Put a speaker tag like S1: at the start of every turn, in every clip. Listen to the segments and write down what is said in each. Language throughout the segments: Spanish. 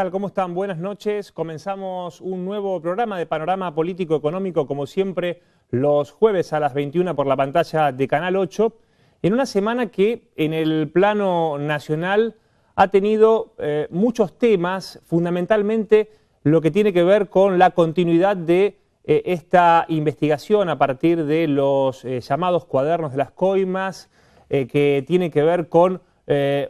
S1: tal? ¿Cómo están? Buenas noches. Comenzamos un nuevo programa de Panorama Político Económico, como siempre, los jueves a las 21 por la pantalla de Canal 8, en una semana que en el plano nacional ha tenido muchos temas, fundamentalmente lo que tiene que ver con la continuidad de esta investigación a partir de los llamados cuadernos de las coimas, que tiene que ver con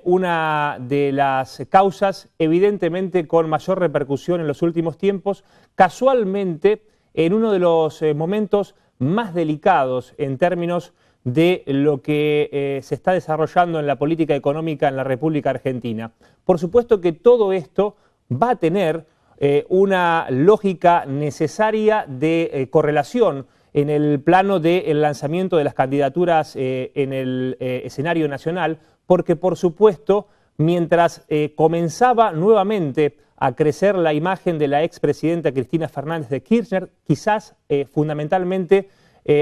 S1: una de las causas evidentemente con mayor repercusión en los últimos tiempos, casualmente en uno de los momentos más delicados en términos de lo que se está desarrollando en la política económica en la República Argentina. Por supuesto que todo esto va a tener una lógica necesaria de correlación en el plano del lanzamiento de las candidaturas en el escenario nacional, porque por supuesto, mientras comenzaba nuevamente a crecer la imagen de la expresidenta Cristina Fernández de Kirchner, quizás fundamentalmente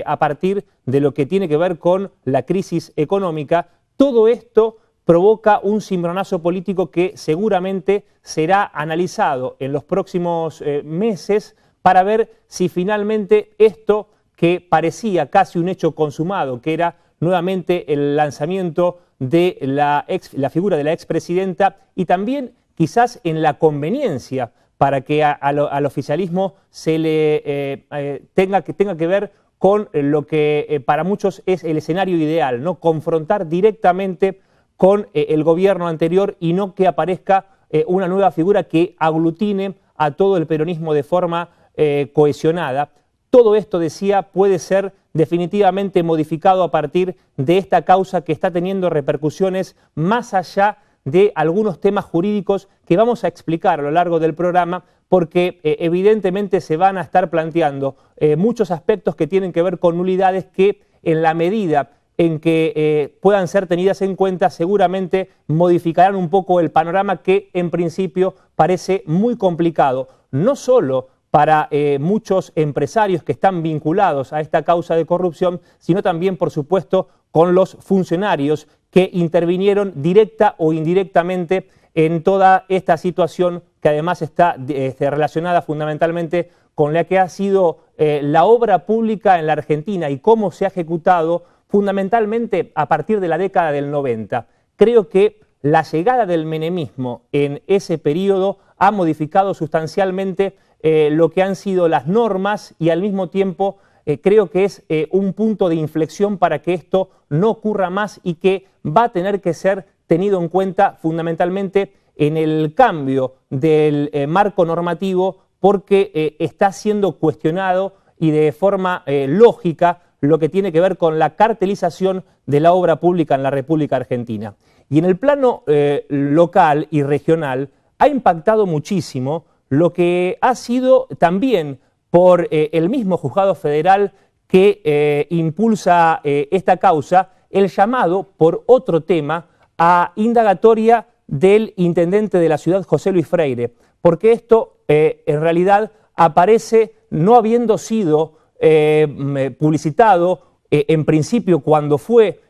S1: a partir de lo que tiene que ver con la crisis económica, todo esto provoca un cimbronazo político que seguramente será analizado en los próximos meses para ver si finalmente esto que parecía casi un hecho consumado, que era nuevamente el lanzamiento de la figura de la expresidenta y también quizás en la conveniencia para que al oficialismo se le tenga que ver con lo que para muchos es el escenario ideal, ¿no? Confrontar directamente con el gobierno anterior y no que aparezca una nueva figura que aglutine a todo el peronismo de forma cohesionada. Todo esto, decía, puede ser definitivamente modificado a partir de esta causa que está teniendo repercusiones más allá de algunos temas jurídicos que vamos a explicar a lo largo del programa, porque evidentemente se van a estar planteando muchos aspectos que tienen que ver con nulidades que en la medida en que puedan ser tenidas en cuenta seguramente modificarán un poco el panorama que en principio parece muy complicado, no solo para muchos empresarios que están vinculados a esta causa de corrupción, sino también, por supuesto, con los funcionarios que intervinieron directa o indirectamente en toda esta situación que además está relacionada fundamentalmente con la que ha sido la obra pública en la Argentina y cómo se ha ejecutado fundamentalmente a partir de la década del 90. Creo que la llegada del menemismo en ese periodo ha modificado sustancialmente lo que han sido las normas y al mismo tiempo creo que es un punto de inflexión para que esto no ocurra más y que va a tener que ser tenido en cuenta fundamentalmente en el cambio del marco normativo porque está siendo cuestionado y de forma lógica lo que tiene que ver con la cartelización de la obra pública en la República Argentina. Y en el plano local y regional ha impactado muchísimo lo que ha sido también por el mismo juzgado federal que impulsa esta causa, el llamado por otro tema a indagatoria del intendente de la ciudad, José Luis Freire, porque esto en realidad aparece no habiendo sido publicitado en principio cuando fue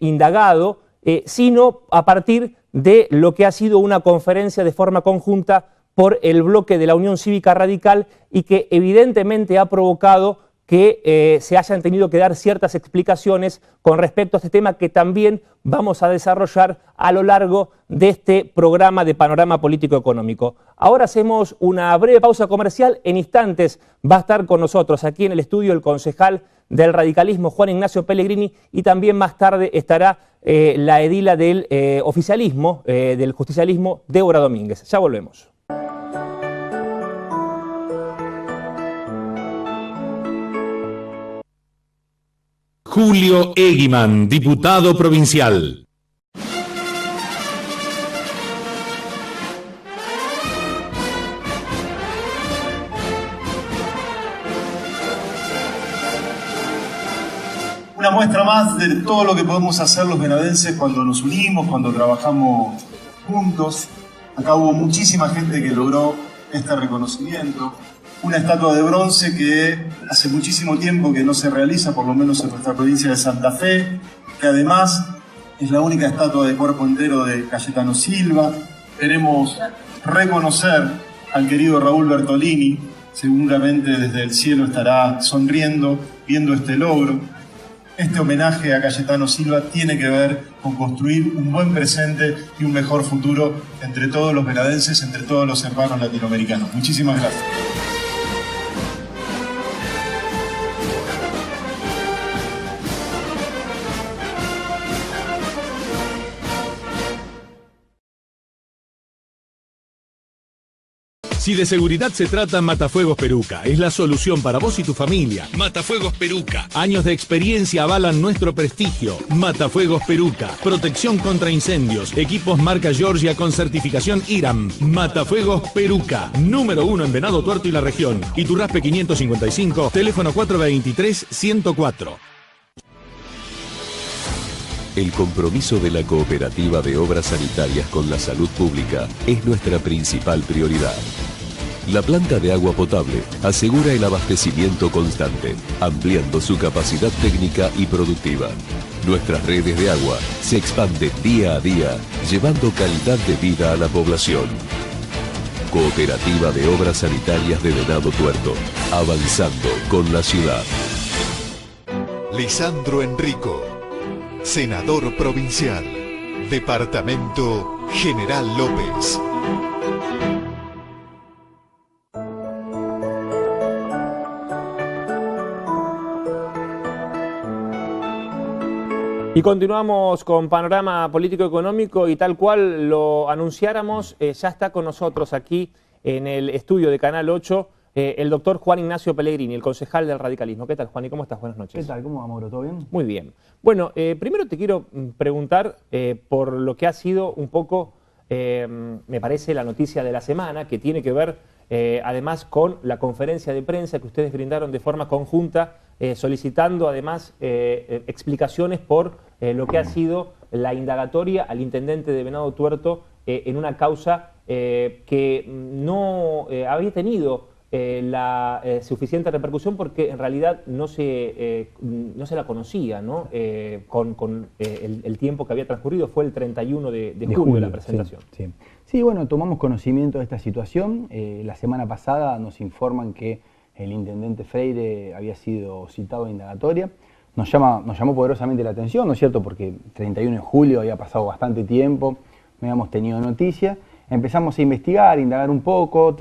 S1: indagado, sino a partir de lo que ha sido una conferencia de forma conjunta por el bloque de la Unión Cívica Radical y que evidentemente ha provocado que se hayan tenido que dar ciertas explicaciones con respecto a este tema que también vamos a desarrollar a lo largo de este programa de Panorama Político Económico. Ahora hacemos una breve pausa comercial. En instantes va a estar con nosotros aquí en el estudio el concejal del radicalismo, Juan Ignacio Pellegrini, y también más tarde estará la edila del oficialismo, del justicialismo, Débora Domínguez. Ya volvemos.
S2: Julio Eguiman, diputado provincial.
S3: Una muestra más de todo lo que podemos hacer los venadenses cuando nos unimos, cuando trabajamos juntos. Acá hubo muchísima gente que logró este reconocimiento. Una estatua de bronce que hace muchísimo tiempo que no se realiza, por lo menos en nuestra provincia de Santa Fe, que además es la única estatua de cuerpo entero de Cayetano Silva. Tenemos reconocer al querido Raúl Bertolini, seguramente desde el cielo estará sonriendo, viendo este logro. Este homenaje a Cayetano Silva tiene que ver con construir un buen presente y un mejor futuro entre todos los venadenses, entre todos los hermanos latinoamericanos. Muchísimas gracias.
S2: Si de seguridad se trata, Matafuegos Peruca es la solución para vos y tu familia. Matafuegos Peruca. Años de experiencia avalan nuestro prestigio. Matafuegos Peruca. Protección contra incendios. Equipos marca Georgia con certificación IRAM. Matafuegos Peruca. Número 1 en Venado Tuerto y la región. Iturraspe 555. Teléfono 423-104.
S4: El compromiso de la Cooperativa de Obras Sanitarias con la salud pública es nuestra principal prioridad. La planta de agua potable asegura el abastecimiento constante, ampliando su capacidad técnica y productiva. Nuestras redes de agua se expanden día a día, llevando calidad de vida a la población. Cooperativa de Obras Sanitarias de Venado Tuerto, avanzando con la ciudad.
S5: Lisandro Enrico, senador provincial, Departamento General López.
S1: Y continuamos con Panorama Político-Económico y tal cual lo anunciáramos, ya está con nosotros aquí en el estudio de Canal 8 el doctor Juan Ignacio Pellegrini, el concejal del radicalismo. ¿Qué tal, Juan? ¿Y cómo estás? Buenas noches.
S6: ¿Qué tal? ¿Cómo va, Mauro? ¿Todo bien?
S1: Muy bien. Bueno, primero te quiero preguntar por lo que ha sido un poco, me parece, la noticia de la semana, que tiene que ver además con la conferencia de prensa que ustedes brindaron de forma conjunta, solicitando además explicaciones por lo que ha sido la indagatoria al intendente de Venado Tuerto en una causa que no había tenido la suficiente repercusión porque en realidad no se la conocía, ¿no? Con el tiempo que había transcurrido, fue el 31 de julio la presentación.
S6: Sí, bueno, tomamos conocimiento de esta situación. La semana pasada nos informan que el intendente Freire había sido citado a indagatoria. Nos llamó poderosamente la atención, ¿no es cierto? Porque 31 de julio había pasado bastante tiempo, no habíamos tenido noticia. Empezamos a investigar, a indagar un poco,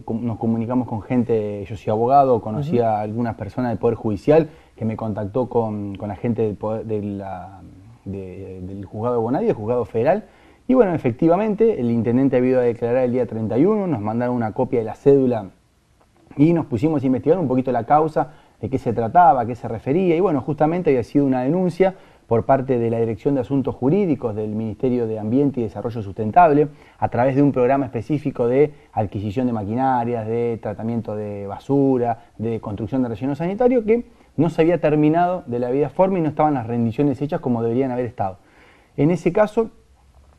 S6: nos comunicamos con gente, yo soy abogado, conocía a algunas personas del Poder Judicial que me contactó con la gente del juzgado de Bonadía, el juzgado federal. Y bueno, efectivamente, el intendente había ido a declarar el día 31, nos mandaron una copia de la cédula y nos pusimos a investigar un poquito la causa, de qué se trataba, a qué se refería. Y bueno, justamente había sido una denuncia por parte de la Dirección de Asuntos Jurídicos del Ministerio de Ambiente y Desarrollo Sustentable, a través de un programa específico de adquisición de maquinarias, de tratamiento de basura, de construcción de relleno sanitario, que no se había terminado de la debida forma y no estaban las rendiciones hechas como deberían haber estado. En ese caso,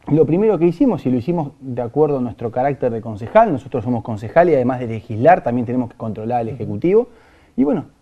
S6: lo primero que hicimos, y lo hicimos de acuerdo a nuestro carácter de concejal, nosotros somos concejal y además de legislar también tenemos que controlar al Ejecutivo, y bueno,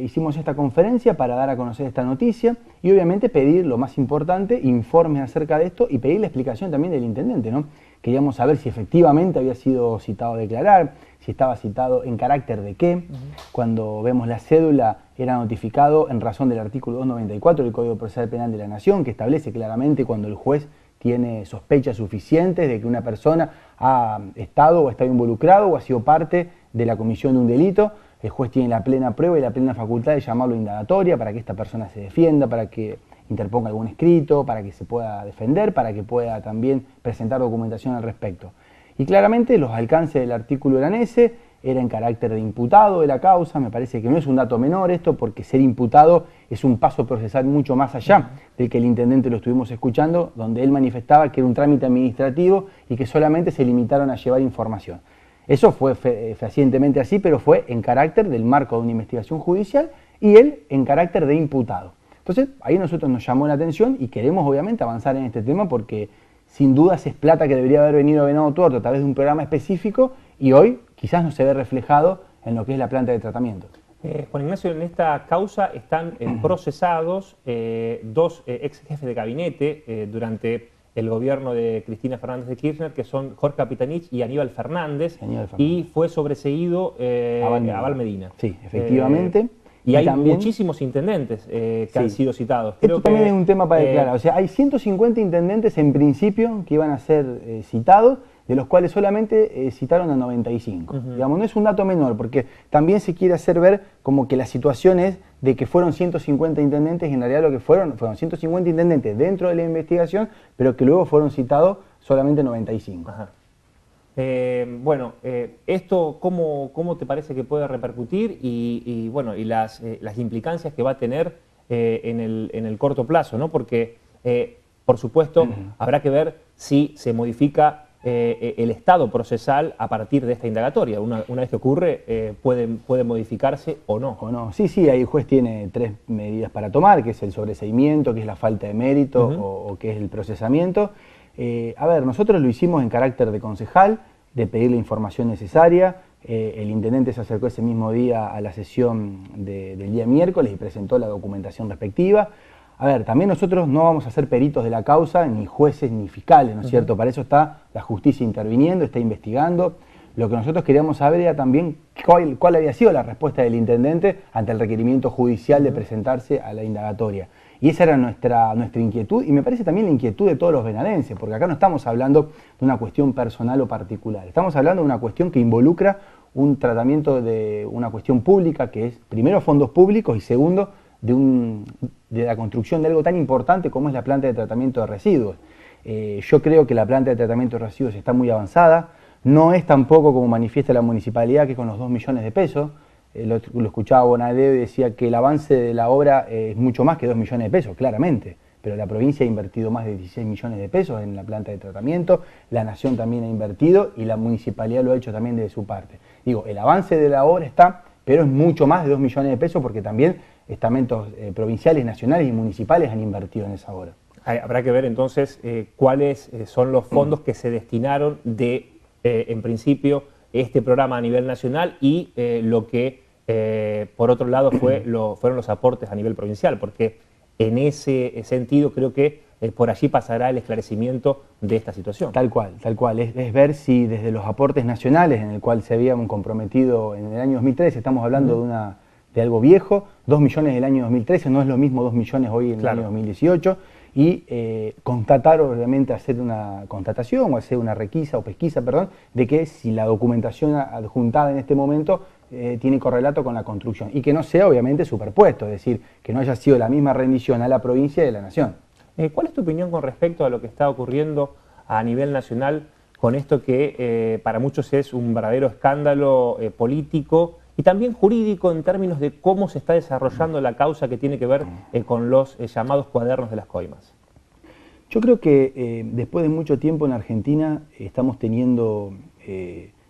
S6: hicimos esta conferencia para dar a conocer esta noticia y obviamente pedir lo más importante, informes acerca de esto y pedir la explicación también del intendente, ¿no? Queríamos saber si efectivamente había sido citado a declarar, si estaba citado en carácter de qué. Cuando vemos la cédula era notificado en razón del artículo 294 del Código Procesal Penal de la Nación, que establece claramente cuando el juez tiene sospechas suficientes de que una persona ha estado o ha estado involucrado o ha sido parte de la comisión de un delito. El juez tiene la plena prueba y la plena facultad de llamarlo a indagatoria para que esta persona se defienda, para que interponga algún escrito, para que se pueda defender, para que pueda también presentar documentación al respecto. Y claramente los alcances del artículo eran ese, era en carácter de imputado de la causa. Me parece que no es un dato menor esto, porque ser imputado es un paso procesal mucho más allá del que el intendente lo estuvimos escuchando, donde él manifestaba que era un trámite administrativo y que solamente se limitaron a llevar información. Eso fue fehacientemente así, pero fue en carácter del marco de una investigación judicial y él en carácter de imputado. Entonces, ahí nosotros nos llamó la atención y queremos obviamente avanzar en este tema porque sin dudas es plata que debería haber venido a Venado Tuerto a través de un programa específico y hoy quizás no se ve reflejado en lo que es la planta de tratamiento.
S1: Juan Ignacio, en esta causa están procesados dos ex jefes de gabinete durante el gobierno de Cristina Fernández de Kirchner, que son Jorge Capitanich y Aníbal Fernández, y fue sobreseído a Val Medina.
S6: Sí, efectivamente.
S1: Y hay también muchísimos intendentes que han sido citados.
S6: Esto también es un tema para declarar. O sea, hay 150 intendentes en principio que iban a ser citados, de los cuales solamente citaron a 95. Digamos, no es un dato menor, porque también se quiere hacer ver como que la situación es de que fueron 150 intendentes, y en realidad lo que fueron 150 intendentes dentro de la investigación, pero que luego fueron citados solamente 95.
S1: Bueno, esto ¿cómo te parece que puede repercutir y las implicancias que va a tener en el corto plazo, ¿no? Porque, por supuesto, habrá que ver si se modifica el estado procesal a partir de esta indagatoria. Una vez que ocurre, puede modificarse o no.
S6: Sí, ahí el juez tiene 3 medidas para tomar, que es el sobreseimiento, que es la falta de mérito o que es el procesamiento. A ver, nosotros lo hicimos en carácter de concejal, de pedir la información necesaria. El intendente se acercó ese mismo día a la sesión del día miércoles y presentó la documentación respectiva. A ver, también nosotros no vamos a ser peritos de la causa, ni jueces ni fiscales, ¿no es cierto? Para eso está la justicia interviniendo, está investigando. Lo que nosotros queríamos saber era también cuál había sido la respuesta del intendente ante el requerimiento judicial de presentarse a la indagatoria. Y esa era nuestra inquietud, y me parece también la inquietud de todos los venadenses, porque acá no estamos hablando de una cuestión personal o particular, estamos hablando de una cuestión que involucra un tratamiento de una cuestión pública, que es primero fondos públicos y segundo de la construcción de algo tan importante como es la planta de tratamiento de residuos. Yo creo que la planta de tratamiento de residuos está muy avanzada, no es tampoco como manifiesta la municipalidad, que con los 2 millones de pesos, lo escuchaba Bonadeo y decía que el avance de la obra es mucho más que 2 millones de pesos, claramente, pero la provincia ha invertido más de 16 millones de pesos en la planta de tratamiento, la nación también ha invertido y la municipalidad lo ha hecho también de su parte. Digo, el avance de la obra está, pero es mucho más de 2 millones de pesos porque también estamentos provinciales, nacionales y municipales han invertido en esa obra.
S1: Habrá que ver entonces cuáles son los fondos que se destinaron en principio, este programa a nivel nacional y lo que, por otro lado, fueron los aportes a nivel provincial, porque en ese sentido creo que por allí pasará el esclarecimiento de esta situación.
S6: Tal cual. Es ver si desde los aportes nacionales, en el cual se habían comprometido en el año 2013, estamos hablando de algo viejo, 2 millones del año 2013, no es lo mismo 2 millones hoy en el año 2018, y constatar, obviamente, hacer una constatación o hacer una requisa o pesquisa, de que si la documentación adjuntada en este momento tiene correlato con la construcción y que no sea, obviamente, superpuesto, es decir, que no haya sido la misma rendición a la provincia y a la nación.
S1: ¿Cuál es tu opinión con respecto a lo que está ocurriendo a nivel nacional con esto que para muchos es un verdadero escándalo político y también jurídico en términos de cómo se está desarrollando la causa que tiene que ver con los llamados cuadernos de las coimas?
S6: Yo creo que después de mucho tiempo en Argentina estamos teniendo,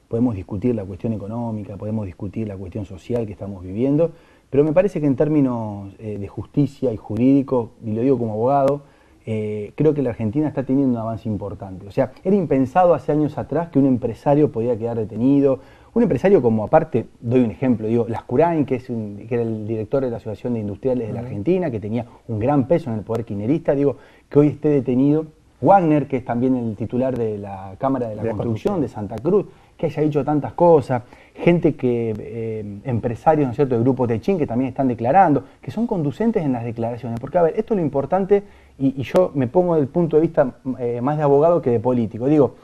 S6: podemos discutir la cuestión económica, podemos discutir la cuestión social que estamos viviendo, pero me parece que en términos de justicia y jurídico, y lo digo como abogado, creo que la Argentina está teniendo un avance importante. O sea, era impensado hace años atrás que un empresario podía quedar detenido. Un empresario como, aparte, doy un ejemplo, digo, Lascurain, que era el director de la Asociación de Industriales de la Argentina, que tenía un gran peso en el poder kirchnerista, digo, que hoy esté detenido. Wagner, que es también el titular de la Cámara de la Construcción de Santa Cruz, que haya dicho tantas cosas, gente empresarios, ¿no es cierto?, de grupos de Chin que también están declarando, que son conducentes en las declaraciones. Porque, a ver, esto es lo importante, y yo me pongo desde el punto de vista más de abogado que de político. Digo,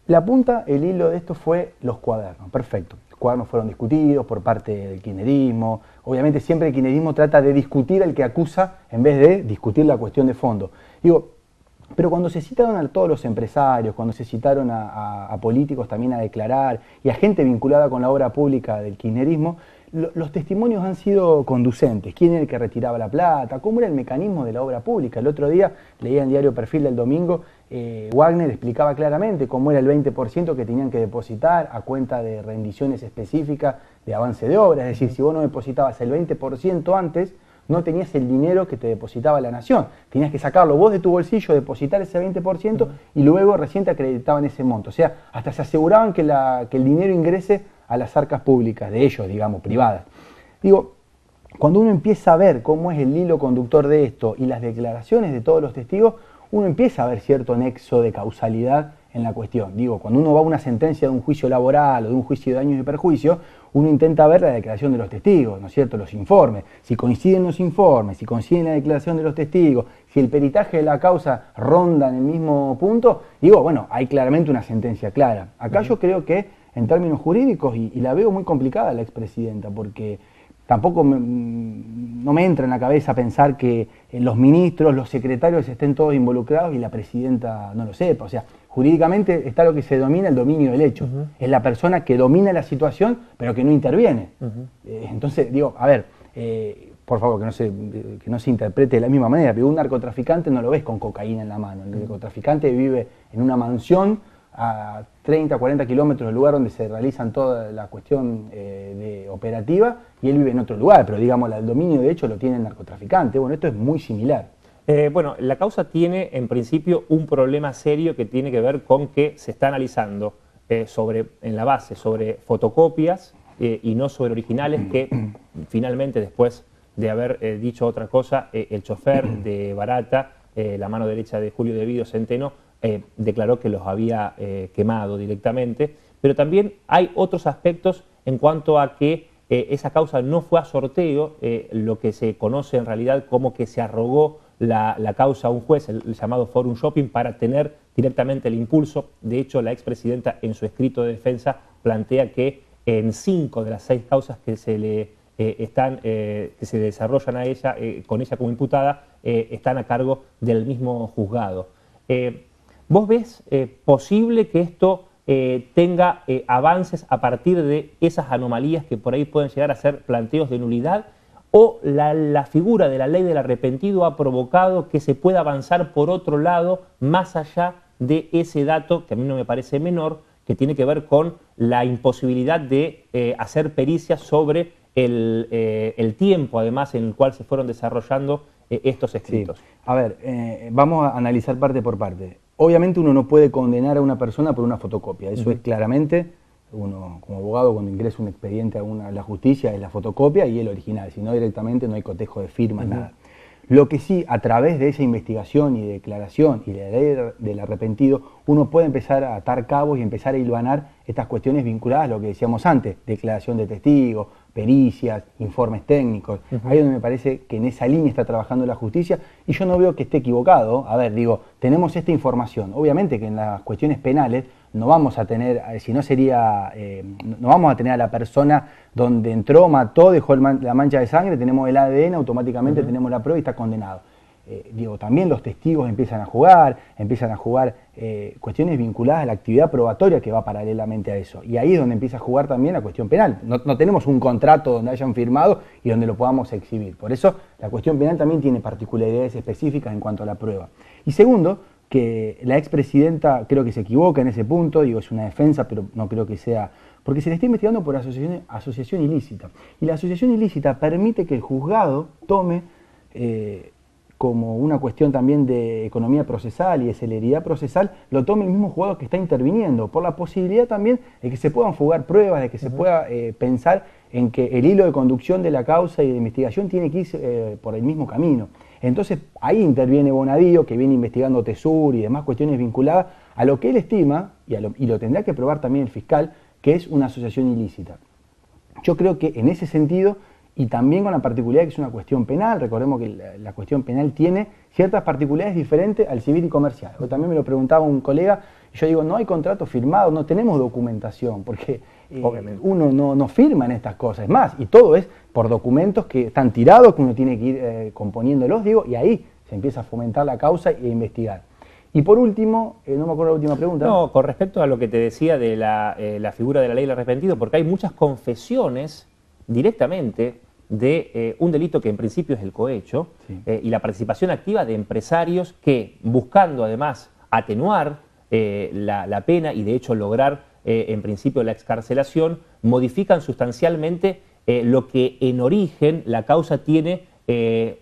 S6: la punta, el hilo de esto fue los cuadernos, perfecto. Los cuadernos fueron discutidos por parte del kirchnerismo. Obviamente siempre el kirchnerismo trata de discutir al que acusa en vez de discutir la cuestión de fondo. Digo, pero cuando se citaron a todos los empresarios, cuando se citaron a políticos también a declarar y a gente vinculada con la obra pública del kirchnerismo, los testimonios han sido conducentes. ¿Quién era el que retiraba la plata? ¿Cómo era el mecanismo de la obra pública? El otro día leía en el diario Perfil del domingo, Wagner explicaba claramente cómo era el 20% que tenían que depositar a cuenta de rendiciones específicas de avance de obra. Es decir, si vos no depositabas el 20% antes, no tenías el dinero que te depositaba la nación. Tenías que sacarlo vos de tu bolsillo, depositar ese 20% y luego recién te acreditaban ese monto. O sea, hasta se aseguraban que el dinero ingrese a las arcas públicas, de ellos, digamos, privadas. Digo, cuando uno empieza a ver cómo es el hilo conductor de esto y las declaraciones de todos los testigos, uno empieza a ver cierto nexo de causalidad en la cuestión. Digo, cuando uno va a una sentencia de un juicio laboral o de un juicio de daños y perjuicios, uno intenta ver la declaración de los testigos, ¿no es cierto?, los informes. Si coinciden los informes, si coinciden la declaración de los testigos, si el peritaje de la causa ronda en el mismo punto, digo, bueno, hay claramente una sentencia clara. Acá yo creo que, en términos jurídicos, y la veo muy complicada la expresidenta, porque tampoco no me entra en la cabeza pensar que los ministros, los secretarios estén todos involucrados y la presidenta no lo sepa. O sea, jurídicamente está lo que se denomina el dominio del hecho. Es la persona que domina la situación, pero que no interviene. Entonces, digo, a ver, por favor, que no se interprete de la misma manera, pero un narcotraficante no lo ves con cocaína en la mano. El narcotraficante vive en una mansión a 30, 40 kilómetros del lugar donde se realizan toda la cuestión de operativa, y él vive en otro lugar, pero digamos, el dominio de hecho lo tiene el narcotraficante. Bueno, esto es muy similar.
S1: Bueno, la causa tiene en principio un problema serio que tiene que ver con que se está analizando en la base sobre fotocopias y no sobre originales, que finalmente, después de haber dicho otra cosa, el chofer de Barata, la mano derecha de Julio Devido Centeno, declaró que los había quemado directamente. Pero también hay otros aspectos en cuanto a que esa causa no fue a sorteo, lo que se conoce en realidad como que se arrogó la causa a un juez, el llamado Forum Shopping, para tener directamente el impulso. De hecho, la expresidenta en su escrito de defensa plantea que en 5 de las 6 causas que se desarrollan a ella, con ella como imputada, están a cargo del mismo juzgado. ¿Vos ves posible que esto tenga avances a partir de esas anomalías que por ahí pueden llegar a ser planteos de nulidad? ¿O la figura de la ley del arrepentido ha provocado que se pueda avanzar por otro lado, más allá de ese dato, que a mí no me parece menor, que tiene que ver con la imposibilidad de hacer pericias sobre el tiempo, además, en el cual se fueron desarrollando estos escritos?
S6: Sí. A ver, vamos a analizar parte por parte. Obviamente uno no puede condenar a una persona por una fotocopia, eso es claramente, uno como abogado cuando ingresa un expediente a la justicia es la fotocopia y el original, si no directamente no hay cotejo de firmas, nada. Lo que sí, a través de esa investigación y declaración y de la ley del arrepentido, uno puede empezar a atar cabos y empezar a hilvanar estas cuestiones vinculadas a lo que decíamos antes, declaración de testigos, pericias, informes técnicos. Ahí es donde me parece que en esa línea está trabajando la justicia y yo no veo que esté equivocado. A ver, digo, tenemos esta información. Obviamente que en las cuestiones penales no vamos a tener, si no sería, no vamos a tener a la persona donde entró, mató, dejó la mancha de sangre, tenemos el ADN, automáticamente tenemos la prueba y está condenado. Digo, también los testigos empiezan a jugar cuestiones vinculadas a la actividad probatoria que va paralelamente a eso. Y ahí es donde empieza a jugar también la cuestión penal. No tenemos un contrato donde hayan firmado y donde lo podamos exhibir. Por eso la cuestión penal también tiene particularidades específicas en cuanto a la prueba. Y segundo, que la expresidenta creo que se equivoca en ese punto, digo, es una defensa, pero no creo que sea, porque se le está investigando por asociación ilícita. Y la asociación ilícita permite que el juzgado tome como una cuestión también de economía procesal y de celeridad procesal, lo tome el mismo juzgado que está interviniendo, por la posibilidad también de que se puedan fugar pruebas, de que se pueda pensar en que el hilo de conducción de la causa y de investigación tiene que ir por el mismo camino. Entonces ahí interviene Bonadío, que viene investigando Tesur y demás cuestiones vinculadas a lo que él estima, y lo tendrá que probar también el fiscal, que es una asociación ilícita. Yo creo que en ese sentido, y también con la particularidad que es una cuestión penal, recordemos que la cuestión penal tiene ciertas particularidades diferentes al civil y comercial. Hoy también me lo preguntaba un colega, y yo digo, no hay contrato firmado, no tenemos documentación, porque uno no firma en estas cosas, es más, y todo es por documentos que están tirados, que uno tiene que ir componiéndolos, digo, y ahí se empieza a fomentar la causa e investigar. Y por último, no me acuerdo la última pregunta.
S1: No, con respecto a lo que te decía de la figura de la ley del arrepentido, porque hay muchas confesiones directamente de un delito que en principio es el cohecho, sí, y la participación activa de empresarios que, buscando además atenuar la pena y de hecho lograr en principio la excarcelación, modifican sustancialmente lo que en origen la causa tiene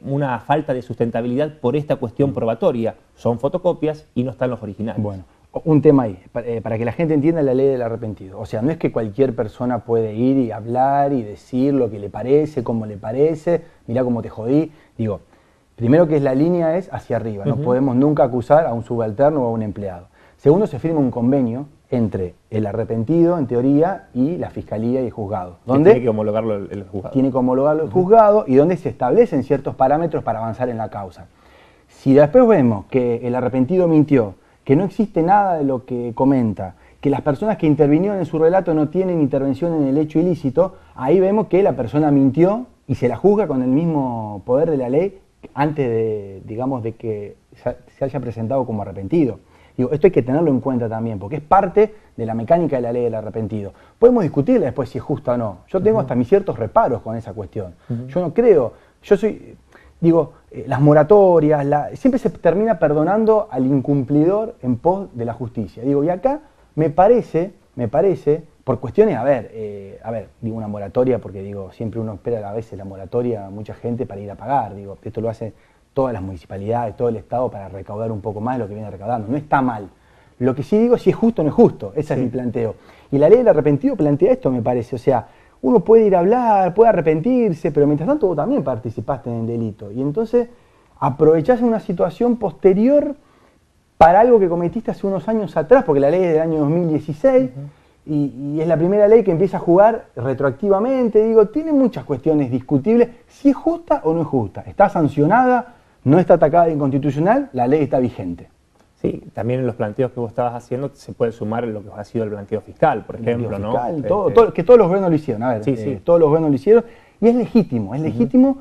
S1: una falta de sustentabilidad por esta cuestión probatoria. Son fotocopias y no están los originales.
S6: Bueno, un tema ahí, para que la gente entienda la ley del arrepentido. O sea, no es que cualquier persona puede ir y hablar y decir lo que le parece, cómo le parece, mirá cómo te jodí. Digo, Primero que la línea es hacia arriba, no podemos nunca acusar a un subalterno o a un empleado. Segundo, se firma un convenio entre el arrepentido, en teoría, y la Fiscalía y el juzgado.
S1: Donde tiene que homologarlo el juzgado.
S6: Tiene que homologarlo el juzgado y donde se establecen ciertos parámetros para avanzar en la causa. Si después vemos que el arrepentido mintió, que no existe nada de lo que comenta, que las personas que intervinieron en su relato no tienen intervención en el hecho ilícito, ahí vemos que la persona mintió y se la juzga con el mismo poder de la ley antes de, digamos, de que se haya presentado como arrepentido. Digo, esto hay que tenerlo en cuenta también, porque es parte de la mecánica de la ley del arrepentido. Podemos discutirla después si es justa o no. Yo tengo hasta mis ciertos reparos con esa cuestión. Yo no creo, las moratorias, siempre se termina perdonando al incumplidor en pos de la justicia. Digo, y acá me parece, por cuestiones, digo una moratoria, porque digo, siempre uno espera a veces la moratoria, mucha gente para ir a pagar, digo, esto lo hace todas las municipalidades, todo el Estado para recaudar un poco más de lo que viene recaudando. No está mal. Lo que sí digo es si es justo o no es justo. Ese es mi planteo. Y la ley del arrepentido plantea esto, me parece. O sea, uno puede ir a hablar, puede arrepentirse, pero mientras tanto vos también participaste en el delito. Y entonces aprovechás una situación posterior para algo que cometiste hace unos años atrás, porque la ley es del año 2016, y es la primera ley que empieza a jugar retroactivamente. Digo, tiene muchas cuestiones discutibles. Si es justa o no es justa. Está sancionada, no está atacada de inconstitucional, la ley está vigente.
S1: Sí, también en los planteos que vos estabas haciendo se puede sumar lo que ha sido el blanqueo fiscal, por ejemplo, ¿no?
S6: Que todos los gobiernos lo hicieron, todos los gobiernos lo hicieron, y es legítimo,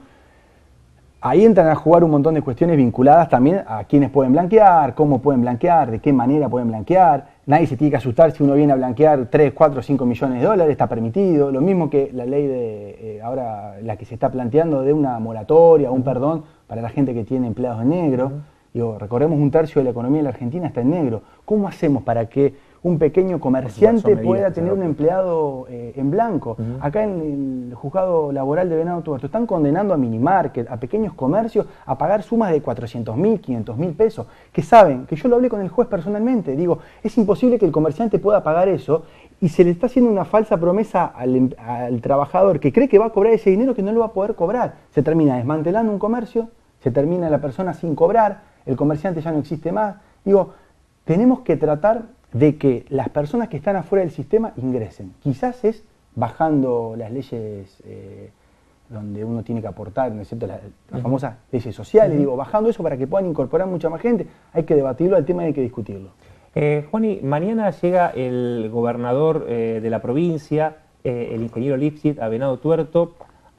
S6: Ahí entran a jugar un montón de cuestiones vinculadas también a quiénes pueden blanquear, cómo pueden blanquear, de qué manera pueden blanquear. Nadie se tiene que asustar si uno viene a blanquear 3, 4, 5 millones de dólares, está permitido. Lo mismo que la ley de ahora, la que se está planteando de una moratoria, un perdón para la gente que tiene empleados en negro. Digo, recordemos, 1/3 de la economía de la Argentina está en negro. ¿Cómo hacemos para que un pequeño comerciante pueda tener un empleado en blanco? Acá en el juzgado laboral de Venado Tuerto están condenando a minimarket, a pequeños comercios, a pagar sumas de 400.000, 500.000 pesos, que saben, que yo lo hablé con el juez personalmente, digo, es imposible que el comerciante pueda pagar eso y se le está haciendo una falsa promesa al trabajador que cree que va a cobrar ese dinero que no lo va a poder cobrar. Se termina desmantelando un comercio, se termina la persona sin cobrar, el comerciante ya no existe más. Digo, tenemos que tratar de que las personas que están afuera del sistema ingresen. Quizás es bajando las leyes donde uno tiene que aportar, ¿no es cierto?, las famosas leyes sociales, digo, bajando eso para que puedan incorporar mucha más gente. Hay que debatirlo, el tema hay que discutirlo.
S1: Juani, mañana llega el gobernador de la provincia, el ingeniero Lipschitz, a Venado Tuerto.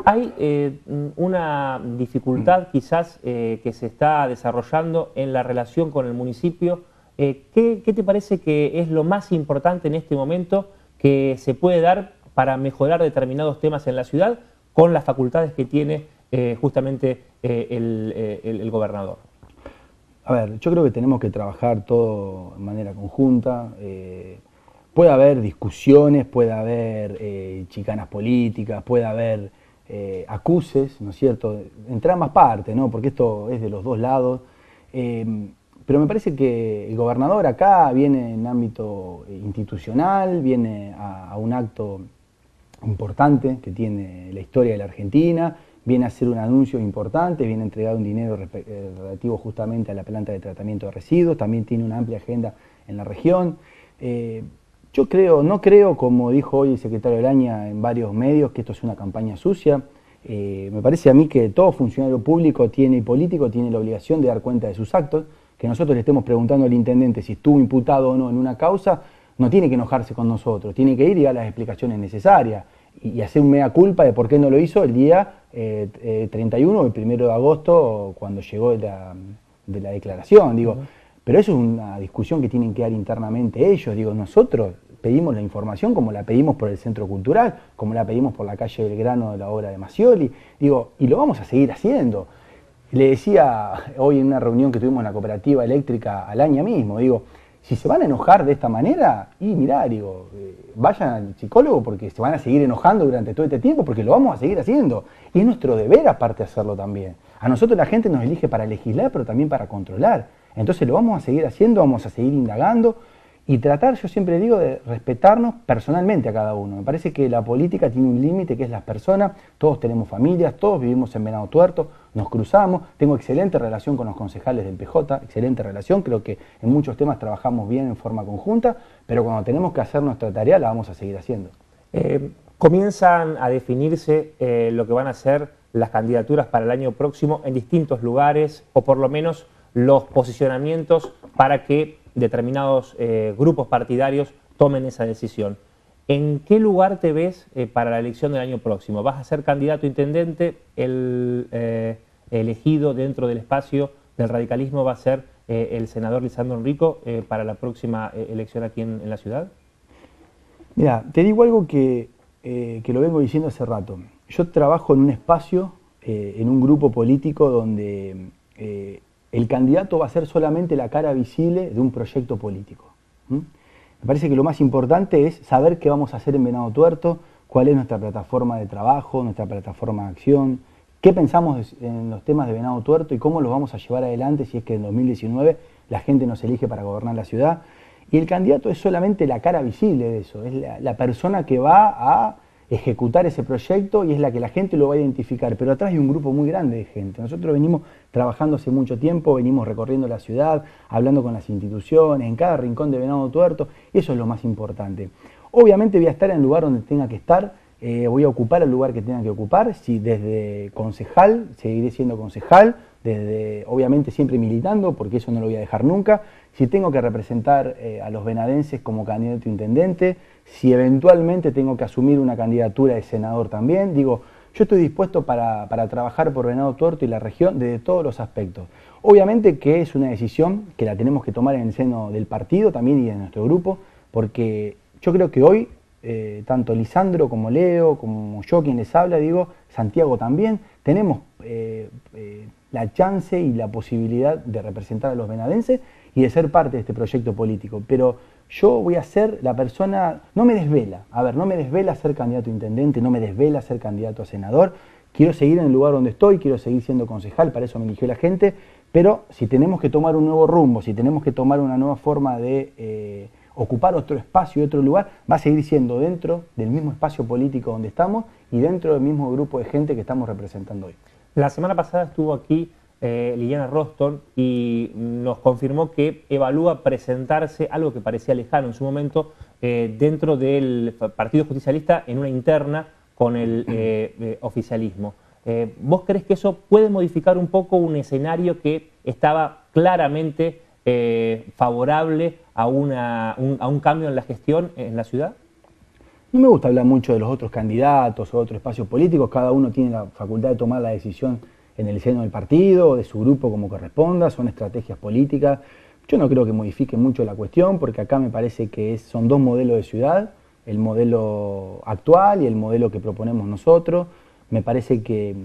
S1: ¿Hay una dificultad quizás que se está desarrollando en la relación con el municipio? ¿Qué te parece que es lo más importante en este momento que se puede dar para mejorar determinados temas en la ciudad con las facultades que tiene justamente el gobernador?
S6: A ver, yo creo que tenemos que trabajar todo de manera conjunta. Puede haber discusiones, puede haber chicanas políticas, puede haber acuses, ¿no es cierto?, entre ambas partes, ¿no?, porque esto es de los dos lados. Pero me parece que el gobernador acá viene en ámbito institucional, viene a un acto importante que tiene la historia de la Argentina, viene a hacer un anuncio importante, viene a entregar un dinero relativo justamente a la planta de tratamiento de residuos, también tiene una amplia agenda en la región. Yo no creo, como dijo hoy el secretario Olaña en varios medios, que esto es una campaña sucia. Me parece a mí que todo funcionario público y político tiene la obligación de dar cuenta de sus actos. Que nosotros le estemos preguntando al intendente si estuvo imputado o no en una causa, no tiene que enojarse con nosotros, tiene que ir y dar las explicaciones necesarias y hacer un mea culpa de por qué no lo hizo el día 31 o el 1 de agosto cuando llegó de la declaración. Digo, pero eso es una discusión que tienen que dar internamente ellos. Digo, nosotros pedimos la información como la pedimos por el Centro Cultural, como la pedimos por la calle Belgrano de la obra de Macioli, digo, y lo vamos a seguir haciendo. Le decía hoy en una reunión que tuvimos en la cooperativa eléctrica Alaña mismo, digo, si se van a enojar de esta manera, vayan al psicólogo porque se van a seguir enojando durante todo este tiempo, porque lo vamos a seguir haciendo. Y es nuestro deber aparte hacerlo también. A nosotros la gente nos elige para legislar, pero también para controlar. Entonces lo vamos a seguir haciendo, vamos a seguir indagando y tratar, yo siempre digo, de respetarnos personalmente a cada uno. Me parece que la política tiene un límite que es las personas, todos tenemos familias, todos vivimos en Venado Tuerto, nos cruzamos, tengo excelente relación con los concejales del PJ, excelente relación, creo que en muchos temas trabajamos bien en forma conjunta, pero cuando tenemos que hacer nuestra tarea la vamos a seguir haciendo.
S1: Comienzan a definirse lo que van a ser las candidaturas para el año próximo en distintos lugares, o por lo menos los posicionamientos para que determinados grupos partidarios tomen esa decisión. ¿En qué lugar te ves para la elección del año próximo? ¿Vas a ser candidato a intendente? ¿El elegido dentro del espacio del radicalismo va a ser el senador Lisandro Enrico para la próxima elección aquí en la ciudad?
S6: Mira, te digo algo que lo vengo diciendo hace rato. Yo trabajo en un espacio, en un grupo político donde el candidato va a ser solamente la cara visible de un proyecto político. Me parece que lo más importante es saber qué vamos a hacer en Venado Tuerto, cuál es nuestra plataforma de trabajo, nuestra plataforma de acción, qué pensamos en los temas de Venado Tuerto y cómo los vamos a llevar adelante si es que en 2019 la gente nos elige para gobernar la ciudad. Y el candidato es solamente la cara visible de eso, es la persona que va a ejecutar ese proyecto y es la que la gente lo va a identificar, pero atrás hay un grupo muy grande de gente. Nosotros venimos trabajando hace mucho tiempo, venimos recorriendo la ciudad, hablando con las instituciones, en cada rincón de Venado Tuerto, y eso es lo más importante. Obviamente voy a estar en el lugar donde tenga que estar, voy a ocupar el lugar que tenga que ocupar, si desde concejal, seguiré siendo concejal, desde obviamente siempre militando, porque eso no lo voy a dejar nunca, si tengo que representar a los venadenses como candidato a intendente, si eventualmente tengo que asumir una candidatura de senador también, digo, yo estoy dispuesto para trabajar por Venado Tuerto y la región desde todos los aspectos. Obviamente que es una decisión que la tenemos que tomar en el seno del partido también y de nuestro grupo, porque yo creo que hoy, tanto Lisandro como Leo, como yo quien les habla, digo, Santiago también, tenemos la chance y la posibilidad de representar a los venadenses y de ser parte de este proyecto político, pero yo voy a ser la persona, no me desvela, no me desvela ser candidato a intendente, no me desvela ser candidato a senador, quiero seguir en el lugar donde estoy, quiero seguir siendo concejal, para eso me eligió la gente, pero si tenemos que tomar un nuevo rumbo, si tenemos que tomar una nueva forma de ocupar otro espacio y otro lugar, va a seguir siendo dentro del mismo espacio político donde estamos y dentro del mismo grupo de gente que estamos representando hoy.
S1: La semana pasada estuvo aquí Liliana Roston y nos confirmó que evalúa presentarse, algo que parecía lejano en su momento, dentro del Partido Justicialista en una interna con el oficialismo. ¿Vos crees que eso puede modificar un poco un escenario que estaba claramente favorable a un cambio en la gestión en la ciudad?
S6: No me gusta hablar mucho de los otros candidatos o otros espacios políticos, cada uno tiene la facultad de tomar la decisión en el seno del partido o de su grupo como corresponda, son estrategias políticas. Yo no creo que modifique mucho la cuestión porque acá me parece que son dos modelos de ciudad, el modelo actual y el modelo que proponemos nosotros. Me parece que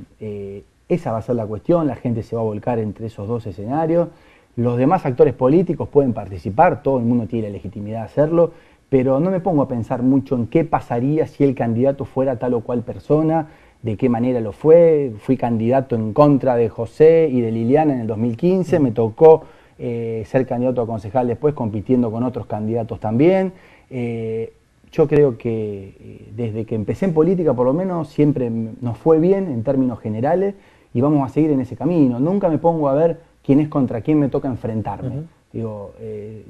S6: esa va a ser la cuestión, la gente se va a volcar entre esos dos escenarios. Los demás actores políticos pueden participar, todo el mundo tiene la legitimidad de hacerlo, pero no me pongo a pensar mucho en qué pasaría si el candidato fuera tal o cual persona, de qué manera lo fue. Fui candidato en contra de José y de Liliana en el 2015, me tocó ser candidato a concejal después, compitiendo con otros candidatos también. Yo creo que desde que empecé en política, por lo menos, siempre nos fue bien en términos generales y vamos a seguir en ese camino. Nunca me pongo a ver quién es contra quién me toca enfrentarme. Digo,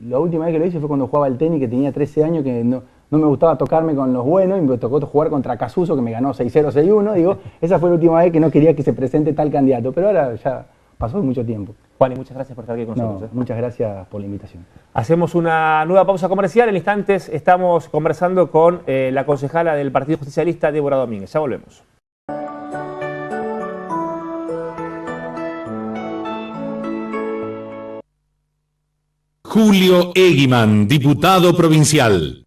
S6: la última vez que lo hice fue cuando jugaba al tenis, que tenía 13 años, que no me gustaba tocarme con los buenos y me tocó jugar contra Casuso, que me ganó 6-0, 6-1. Digo, esa fue la última vez que no quería que se presente tal candidato, pero ahora ya pasó mucho tiempo.
S1: Juan, y muchas gracias por estar aquí con nosotros.
S6: Muchas gracias por la invitación.
S1: Hacemos una nueva pausa comercial. En instantes estamos conversando con la concejala del Partido Justicialista, Débora Domínguez. Ya volvemos.
S2: Julio Eguiman, diputado provincial.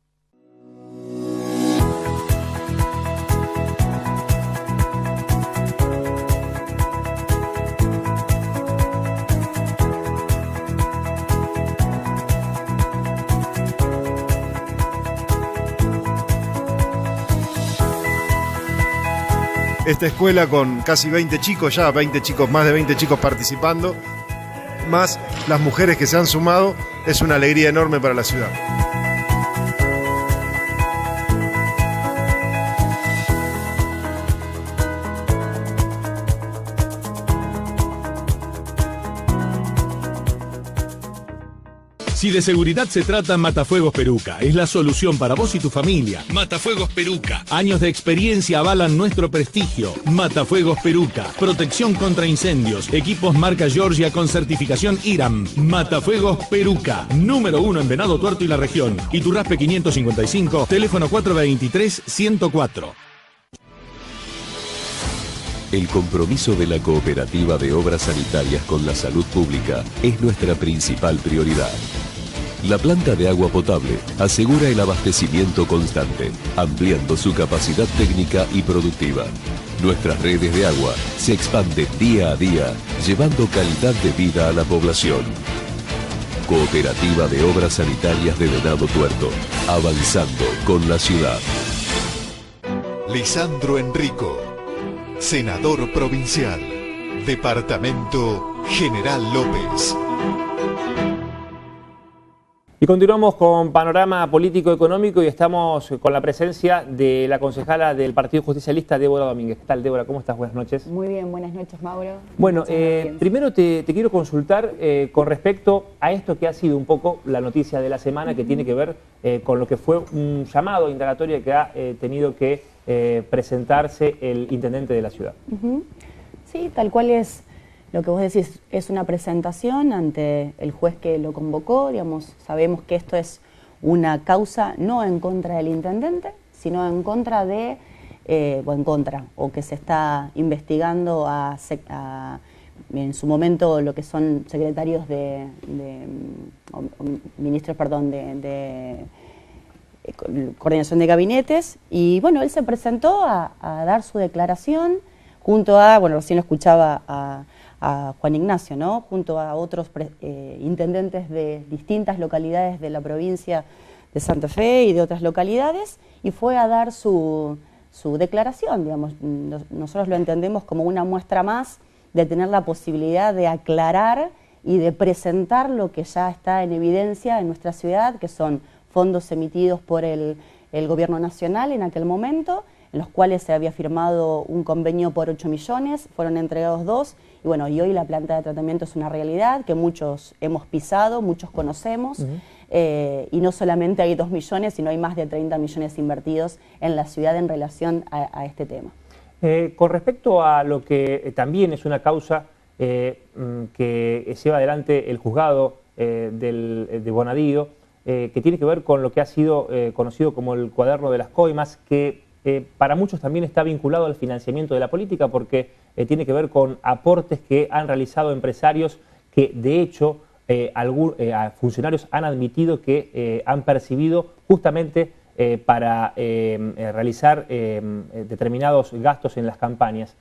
S3: Esta escuela con casi 20 chicos, ya 20 chicos, más de 20 chicos participando, más las mujeres que se han sumado, es una alegría enorme para la ciudad.
S2: Si de seguridad se trata, Matafuegos Peruca es la solución para vos y tu familia. Matafuegos Peruca. Años de experiencia avalan nuestro prestigio. Matafuegos Peruca. Protección contra incendios. Equipos marca Georgia con certificación IRAM. Matafuegos Peruca. Número 1 en Venado Tuerto y la región. Iturraspe 555, teléfono 423-104.
S4: El compromiso de la Cooperativa de Obras Sanitarias con la salud pública es nuestra principal prioridad. La planta de agua potable asegura el abastecimiento constante, ampliando su capacidad técnica y productiva. Nuestras redes de agua se expanden día a día, llevando calidad de vida a la población. Cooperativa de Obras Sanitarias de Venado Tuerto, avanzando con la ciudad.
S5: Lisandro Enrico, senador provincial, Departamento General López.
S1: Y continuamos con Panorama Político-Económico y estamos con la presencia de la concejala del Partido Justicialista, Débora Domínguez. ¿Qué tal, Débora? ¿Cómo estás? Buenas noches.
S7: Muy bien, buenas noches, Mauro.
S1: Bueno, primero te quiero consultar con respecto a esto que ha sido un poco la noticia de la semana, que tiene que ver con lo que fue un llamado indagatorio que ha tenido que presentarse el intendente de la ciudad.
S7: Sí, tal cual es. Lo que vos decís es una presentación ante el juez que lo convocó, digamos, sabemos que esto es una causa no en contra del intendente, sino en contra de, o que se está investigando en su momento lo que son secretarios ministros, perdón, de coordinación de gabinetes, y bueno, él se presentó a dar su declaración junto a, bueno, recién lo escuchaba a Juan Ignacio, ¿no? Junto a otros intendentes de distintas localidades de la provincia de Santa Fe y de otras localidades, y fue a dar su declaración, digamos. Nosotros lo entendemos como una muestra más de tener la posibilidad de aclarar y de presentar lo que ya está en evidencia en nuestra ciudad, que son fondos emitidos por el gobierno nacional en aquel momento, en los cuales se había firmado un convenio por 8 millones, fueron entregados 2, y bueno, y hoy la planta de tratamiento es una realidad que muchos hemos pisado, muchos conocemos, y no solamente hay 2 millones, sino hay más de 30 millones invertidos en la ciudad en relación a este tema.
S1: Con respecto a lo que también es una causa que lleva adelante el juzgado de Bonadío, que tiene que ver con lo que ha sido conocido como el cuaderno de las coimas, que para muchos también está vinculado al financiamiento de la política, porque tiene que ver con aportes que han realizado empresarios que de hecho funcionarios han admitido que han percibido justamente para realizar determinados gastos en las campañas.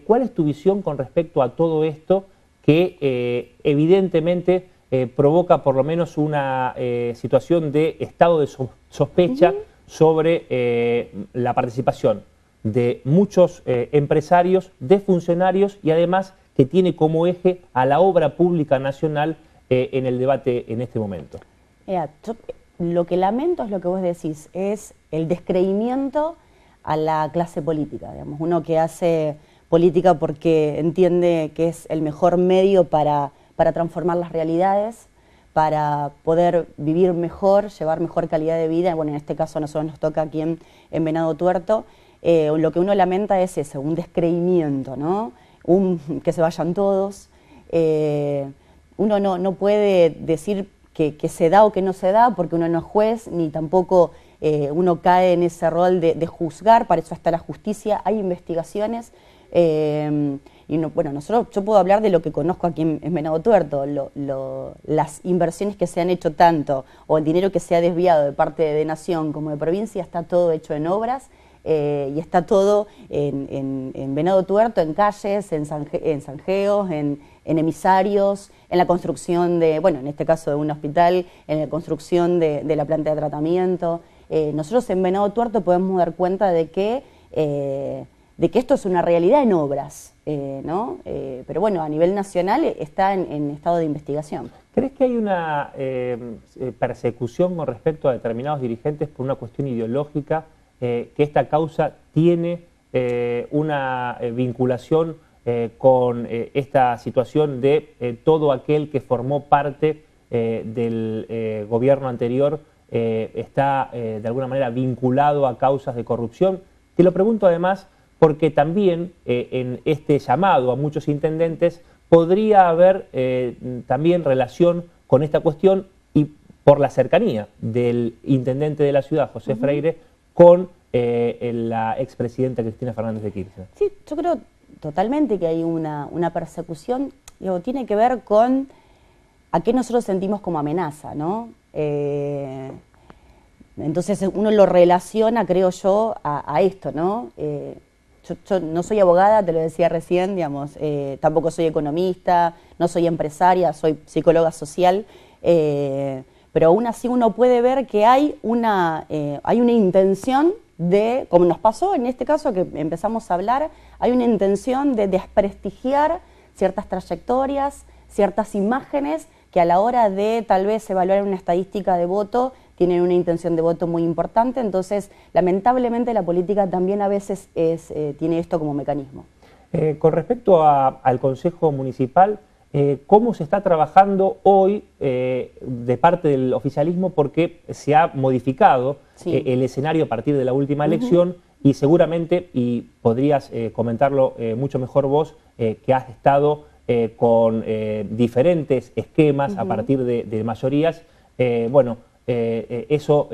S1: ¿Cuál es tu visión con respecto a todo esto que evidentemente provoca por lo menos una situación de estado de sospecha sobre la participación de muchos empresarios, de funcionarios, y además que tiene como eje a la obra pública nacional en el debate en este momento?
S7: Yo lo que lamento es lo que vos decís, es el descreimiento a la clase política, digamos, uno que hace política porque entiende que es el mejor medio para transformar las realidades, para poder vivir mejor, llevar mejor calidad de vida. Bueno, en este caso a nosotros nos toca aquí en Venado Tuerto. Lo que uno lamenta es eso, un descreimiento, ¿no? Que se vayan todos. Uno no puede decir que se da o que no se da, porque uno no es juez, ni tampoco uno cae en ese rol de juzgar. Para eso está la justicia, hay investigaciones. Y no, bueno, yo puedo hablar de lo que conozco aquí en Venado Tuerto, las inversiones que se han hecho tanto, o el dinero que se ha desviado de parte de Nación como de provincia, está todo hecho en obras, y está todo en Venado Tuerto, en calles, en zanjeos, en emisarios, en la construcción de, bueno, en este caso de un hospital, en la construcción de la planta de tratamiento. Nosotros en Venado Tuerto podemos dar cuenta de que esto es una realidad en obras, ¿no? Pero bueno, a nivel nacional está en estado de investigación.
S1: ¿Crees que hay una persecución con respecto a determinados dirigentes por una cuestión ideológica, que esta causa tiene una vinculación con esta situación de todo aquel que formó parte del gobierno anterior está de alguna manera vinculado a causas de corrupción. Te lo pregunto además porque también en este llamado a muchos intendentes podría haber también relación con esta cuestión y por la cercanía del intendente de la ciudad, José Freire, con la expresidenta Cristina Fernández de Kirchner.
S7: Sí, yo creo totalmente que hay una persecución, digo, tiene que ver con a qué nosotros sentimos como amenaza, ¿no? Entonces uno lo relaciona, creo yo, a esto, ¿no? Yo no soy abogada, te lo decía recién, digamos, tampoco soy economista, no soy empresaria, soy psicóloga social, pero aún así uno puede ver que hay una intención de, como nos pasó en este caso que empezamos a hablar, hay una intención de desprestigiar ciertas trayectorias, ciertas imágenes que a la hora de tal vez evaluar una estadística de voto tienen una intención de voto muy importante. Entonces lamentablemente la política también a veces tiene esto como mecanismo.
S1: Con respecto al Consejo Municipal, ¿cómo se está trabajando hoy de parte del oficialismo? Porque se ha modificado el escenario a partir de la última elección y seguramente, y podrías comentarlo mucho mejor vos, que has estado con diferentes esquemas a partir de mayorías, eso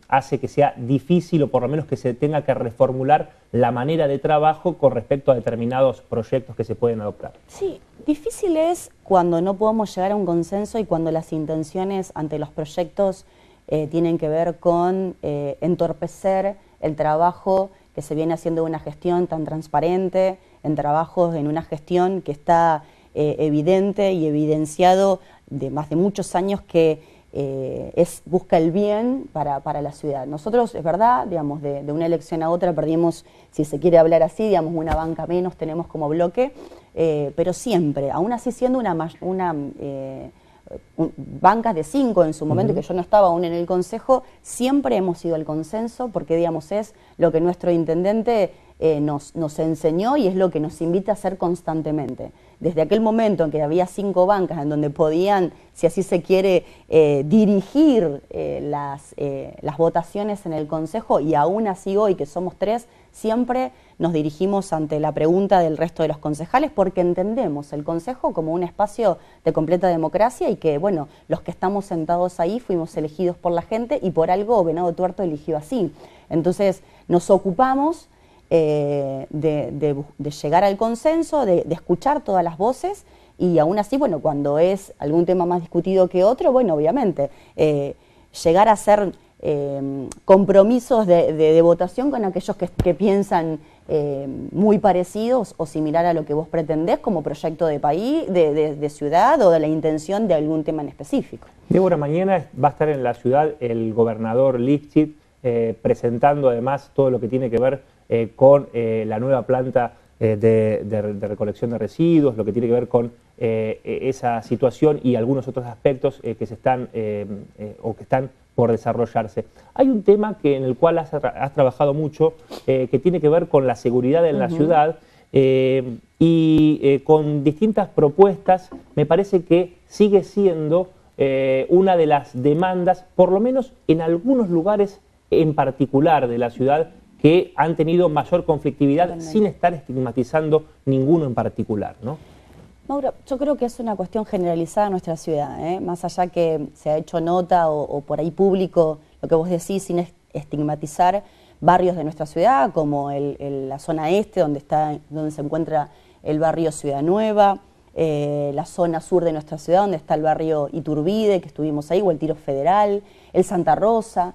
S1: hace que sea difícil o por lo menos que se tenga que reformular la manera de trabajo con respecto a determinados proyectos que se pueden adoptar.
S7: Sí, difícil es cuando no podemos llegar a un consenso y cuando las intenciones ante los proyectos tienen que ver con entorpecer el trabajo que se viene haciendo de una gestión tan transparente, en trabajos en una gestión que está evidente y evidenciado de más de muchos años que busca el bien para la ciudad. Nosotros, es verdad, digamos, de una elección a otra perdimos, si se quiere hablar así, digamos, una banca menos tenemos como bloque, pero siempre, aún así siendo bancas de 5 en su momento, que yo no estaba aún en el Consejo, siempre hemos ido al consenso porque, digamos, es lo que nuestro intendente nos enseñó y es lo que nos invita a hacer constantemente. Desde aquel momento en que había 5 bancas en donde podían, si así se quiere, dirigir las votaciones en el Consejo, y aún así hoy que somos 3, siempre nos dirigimos ante la pregunta del resto de los concejales porque entendemos el Consejo como un espacio de completa democracia y que, bueno, los que estamos sentados ahí fuimos elegidos por la gente y por algo Venado Tuerto eligió así. Entonces nos ocupamos de llegar al consenso, de escuchar todas las voces y aún así, bueno, cuando es algún tema más discutido que otro, bueno, obviamente, llegar a hacer compromisos de votación con aquellos que piensan muy parecidos o similar a lo que vos pretendés como proyecto de país, de ciudad o de la intención de algún tema en específico.
S1: Débora, mañana va a estar en la ciudad el gobernador Lifchit presentando además todo lo que tiene que ver con la nueva planta de recolección de residuos, lo que tiene que ver con esa situación y algunos otros aspectos que se están o que están por desarrollarse. Hay un tema en el cual has trabajado mucho que tiene que ver con la seguridad en la ciudad y con distintas propuestas me parece que sigue siendo una de las demandas, por lo menos en algunos lugares en particular de la ciudad, que han tenido mayor conflictividad sin estar estigmatizando ninguno en particular, ¿no?
S7: Mauro, yo creo que es una cuestión generalizada en nuestra ciudad, más allá que se ha hecho nota o por ahí público, lo que vos decís, sin estigmatizar barrios de nuestra ciudad, como la zona este, donde se encuentra el barrio Ciudad Nueva, la zona sur de nuestra ciudad, donde está el barrio Iturbide, que estuvimos ahí, o el Tiro Federal, el Santa Rosa,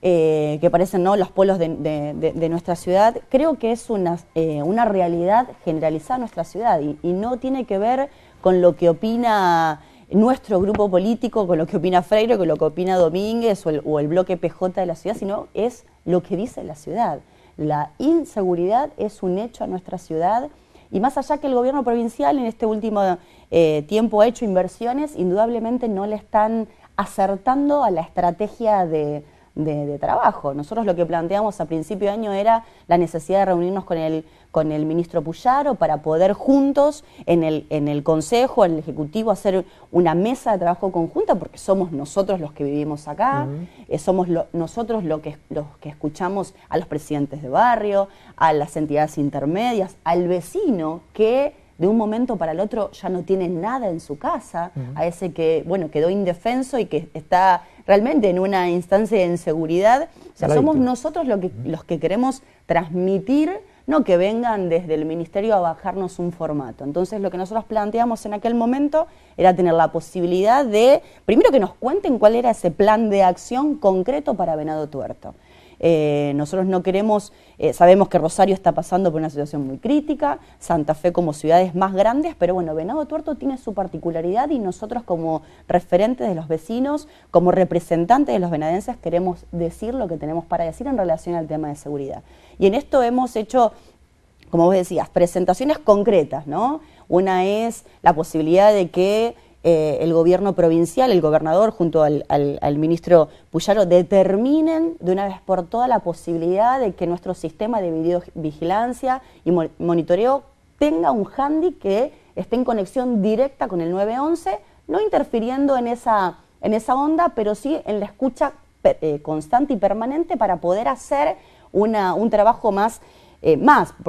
S7: que parecen, ¿no?, los polos de nuestra ciudad. Creo que es una realidad generalizada en nuestra ciudad y no tiene que ver con lo que opina nuestro grupo político, con lo que opina Freire, con lo que opina Domínguez o el bloque PJ de la ciudad, sino es lo que dice la ciudad. La inseguridad es un hecho en nuestra ciudad y más allá que el gobierno provincial en este último tiempo ha hecho inversiones, indudablemente no le están acertando a la estrategia de trabajo. Nosotros lo que planteamos a principio de año era la necesidad de reunirnos con con el ministro Puyaro para poder juntos en el Consejo, en el Ejecutivo, hacer una mesa de trabajo conjunta, porque somos nosotros los que vivimos acá, somos nosotros los que escuchamos a los presidentes de barrio, a las entidades intermedias, al vecino que de un momento para el otro ya no tiene nada en su casa, a ese que, bueno, quedó indefenso y que está realmente en una instancia de inseguridad. O sea, somos nosotros los que queremos transmitir, no que vengan desde el ministerio a bajarnos un formato. Entonces lo que nosotros planteamos en aquel momento era tener la posibilidad de, primero que nos cuenten cuál era ese plan de acción concreto para Venado Tuerto. Nosotros no queremos, sabemos que Rosario está pasando por una situación muy crítica, Santa Fe como ciudades más grandes, pero bueno, Venado Tuerto tiene su particularidad y nosotros como referentes de los vecinos, como representantes de los venadenses, queremos decir lo que tenemos para decir en relación al tema de seguridad. Y en esto hemos hecho, como vos decías, presentaciones concretas, ¿no? Una es la posibilidad de que el gobierno provincial, el gobernador junto al ministro Puyaro determinen de una vez por todas la posibilidad de que nuestro sistema de videovigilancia y monitoreo tenga un handy que esté en conexión directa con el 911, no interfiriendo en esa onda, pero sí en la escucha constante y permanente para poder hacer un trabajo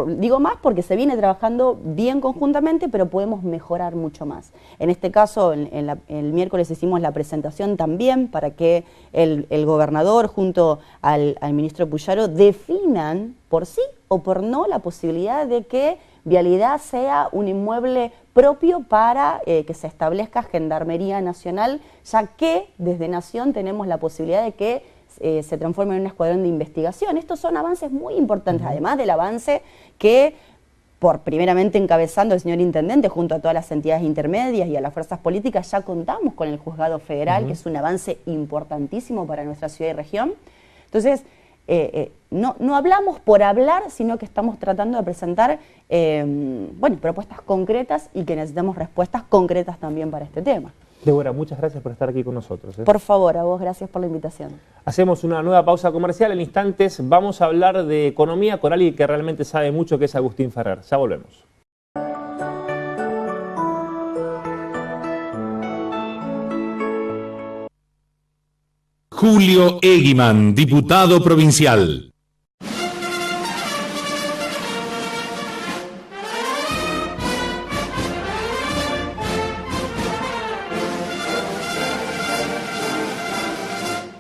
S7: digo más porque se viene trabajando bien conjuntamente, pero podemos mejorar mucho más. En este caso, el miércoles hicimos la presentación también para que el gobernador junto al ministro Puyaro definan por sí o por no la posibilidad de que Vialidad sea un inmueble propio para que se establezca Gendarmería Nacional, ya que desde Nación tenemos la posibilidad de que se transforma en un escuadrón de investigación. Estos son avances muy importantes, además del avance que, primeramente encabezando el señor Intendente junto a todas las entidades intermedias y a las fuerzas políticas, ya contamos con el Juzgado Federal, que es un avance importantísimo para nuestra ciudad y región. Entonces, no hablamos por hablar, sino que estamos tratando de presentar propuestas concretas y que necesitamos respuestas concretas también para este tema.
S1: Débora, muchas gracias por estar aquí con nosotros.
S7: Por favor, a vos, gracias por la invitación.
S1: Hacemos una nueva pausa comercial. En instantes vamos a hablar de economía con alguien que realmente sabe mucho, que es Agustín Ferrer. Ya volvemos.
S2: Julio Eguiman, diputado provincial.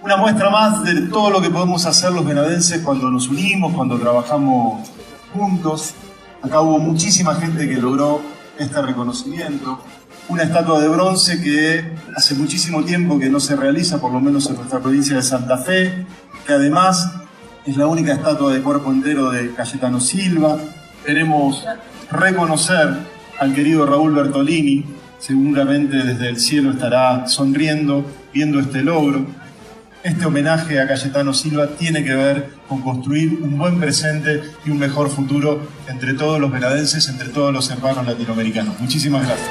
S3: Una muestra más de todo lo que podemos hacer los venadenses cuando nos unimos, cuando trabajamos juntos. Acá hubo muchísima gente que logró este reconocimiento. Una estatua de bronce que hace muchísimo tiempo que no se realiza, por lo menos en nuestra provincia de Santa Fe, que además es la única estatua de cuerpo entero de Cayetano Silva. Queremos reconocer al querido Raúl Bertolini, seguramente desde el cielo estará sonriendo, viendo este logro. Este homenaje a Cayetano Silva tiene que ver con construir un buen presente y un mejor futuro entre todos los venadenses, entre todos los hermanos latinoamericanos. Muchísimas gracias.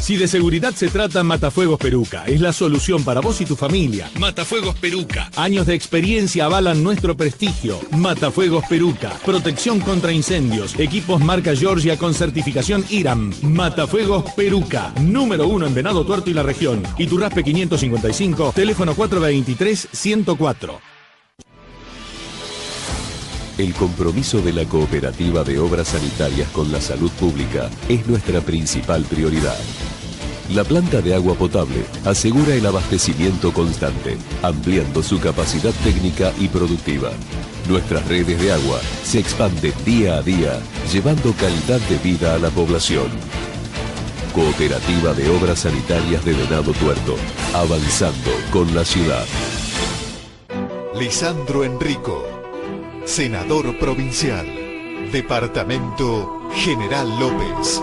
S2: Si de seguridad se trata, Matafuegos Peruca es la solución para vos y tu familia. Matafuegos Peruca. Años de experiencia avalan nuestro prestigio. Matafuegos Peruca. Protección contra incendios. Equipos marca Georgia con certificación IRAM. Matafuegos Peruca. Número 1 en Venado Tuerto y la región. Iturraspe 555. Teléfono 423-104.
S4: El compromiso de la Cooperativa de Obras Sanitarias con la salud pública es nuestra principal prioridad. La planta de agua potable asegura el abastecimiento constante, ampliando su capacidad técnica y productiva. Nuestras redes de agua se expanden día a día, llevando calidad de vida a la población. Cooperativa de Obras Sanitarias de Venado Tuerto, avanzando con la ciudad.
S5: Lisandro Enrico, senador provincial, Departamento General López.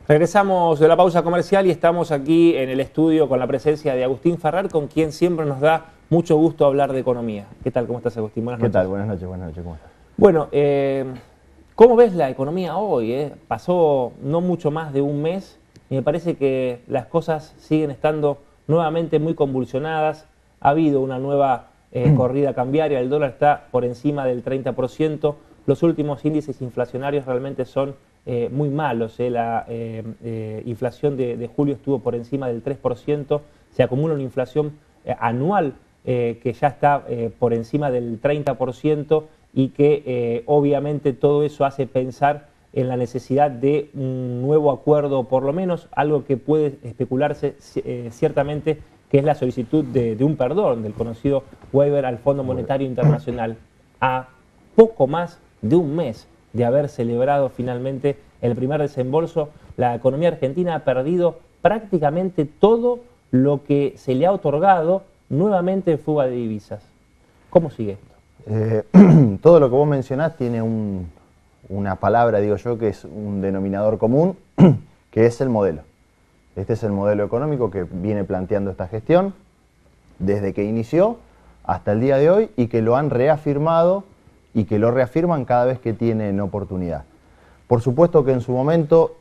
S1: Regresamos de la pausa comercial y estamos aquí en el estudio con la presencia de Agustín Ferrer, con quien siempre nos da mucho gusto hablar de economía. ¿Qué tal? ¿Cómo estás, Agustín? Buenas noches.
S6: ¿Qué tal? Buenas noches, ¿cómo estás?
S1: Bueno, ¿cómo ves la economía hoy? Pasó no mucho más de un mes y me parece que las cosas siguen estando nuevamente muy convulsionadas. Ha habido una nueva corrida cambiaria, el dólar está por encima del 30%. Los últimos índices inflacionarios realmente son muy malos. La inflación de julio estuvo por encima del 3%. Se acumula una inflación anual que ya está por encima del 30% y que obviamente todo eso hace pensar en la necesidad de un nuevo acuerdo, o por lo menos algo que puede especularse ciertamente, que es la solicitud de un perdón del conocido waiver al Fondo Monetario Internacional. A poco más de un mes de haber celebrado finalmente el primer desembolso, la economía argentina ha perdido prácticamente todo lo que se le ha otorgado nuevamente en fuga de divisas. ¿Cómo sigue esto?
S6: Todo lo que vos mencionás tiene una palabra, digo yo, que es un denominador común, que es el modelo. Este es el modelo económico que viene planteando esta gestión desde que inició hasta el día de hoy y que lo han reafirmado y que lo reafirman cada vez que tienen oportunidad. Por supuesto que en su momento,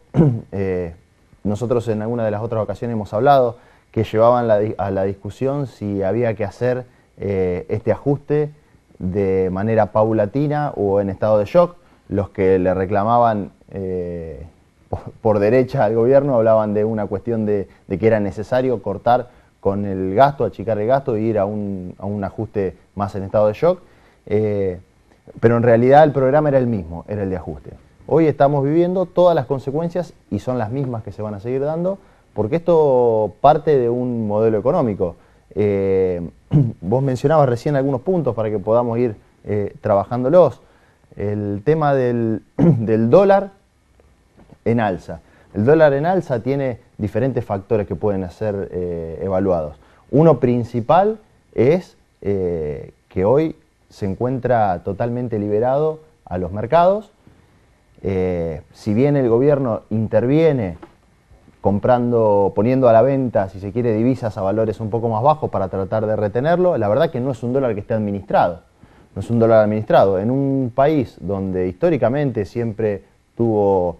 S6: nosotros en alguna de las otras ocasiones hemos hablado que llevaban a la discusión si había que hacer este ajuste de manera paulatina o en estado de shock. Los que le reclamaban por derecha al gobierno hablaban de una cuestión de que era necesario cortar con el gasto, achicar el gasto e ir a un ajuste más en estado de shock. Pero en realidad el programa era el mismo, era el de ajuste. Hoy estamos viviendo todas las consecuencias y son las mismas que se van a seguir dando porque esto parte de un modelo económico. Vos mencionabas recién algunos puntos para que podamos ir trabajándolos. El tema del dólar en alza. El dólar en alza tiene diferentes factores que pueden ser evaluados. Uno principal es que hoy se encuentra totalmente liberado a los mercados. Si bien el gobierno interviene poniendo a la venta, si se quiere, divisas a valores un poco más bajos para tratar de retenerlo, la verdad que no es un dólar que esté administrado. No es un dólar administrado. En un país donde históricamente siempre tuvo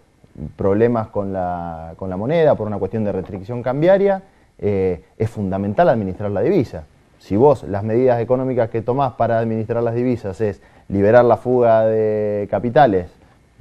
S6: problemas con la moneda por una cuestión de restricción cambiaria, es fundamental administrar la divisa. Si vos las medidas económicas que tomás para administrar las divisas es liberar la fuga de capitales,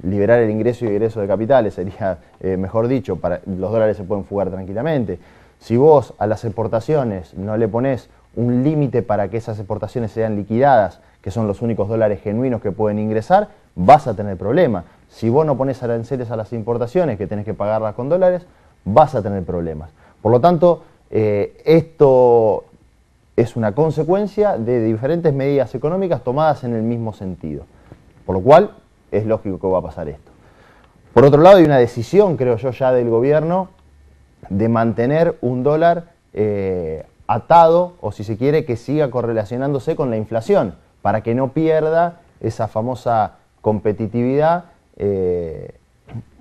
S6: liberar el ingreso y egreso de capitales, sería mejor dicho, los dólares se pueden fugar tranquilamente. Si vos a las exportaciones no le ponés un límite para que esas exportaciones sean liquidadas, que son los únicos dólares genuinos que pueden ingresar, vas a tener problemas. Si vos no pones aranceles a las importaciones, que tenés que pagarlas con dólares, vas a tener problemas. Por lo tanto, esto es una consecuencia de diferentes medidas económicas tomadas en el mismo sentido. Por lo cual, es lógico que va a pasar esto. Por otro lado, hay una decisión, creo yo, ya del gobierno de mantener un dólar atado, o si se quiere, que siga correlacionándose con la inflación, para que no pierda esa famosa competitividad.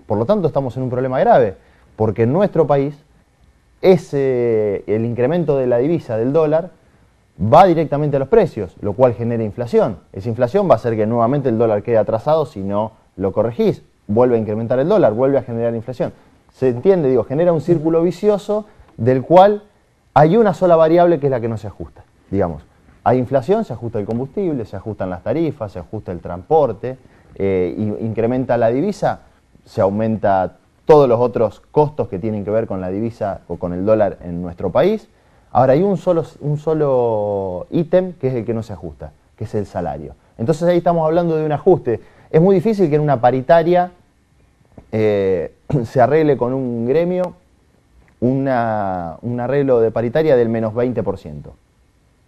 S6: Por lo tanto, estamos en un problema grave, porque en nuestro país el incremento de la divisa del dólar va directamente a los precios, lo cual genera inflación. Esa inflación va a hacer que nuevamente el dólar quede atrasado si no lo corregís. Vuelve a incrementar el dólar, vuelve a generar inflación. Se entiende, digo, genera un círculo vicioso del cual hay una sola variable que es la que no se ajusta. Digamos, hay inflación, se ajusta el combustible, se ajustan las tarifas, se ajusta el transporte, incrementa la divisa, se aumenta todos los otros costos que tienen que ver con la divisa o con el dólar en nuestro país. Ahora hay un solo ítem que es el que no se ajusta, que es el salario. Entonces ahí estamos hablando de un ajuste. Es muy difícil que en una paritaria se arregle con un gremio un arreglo de paritaria del menos 20%.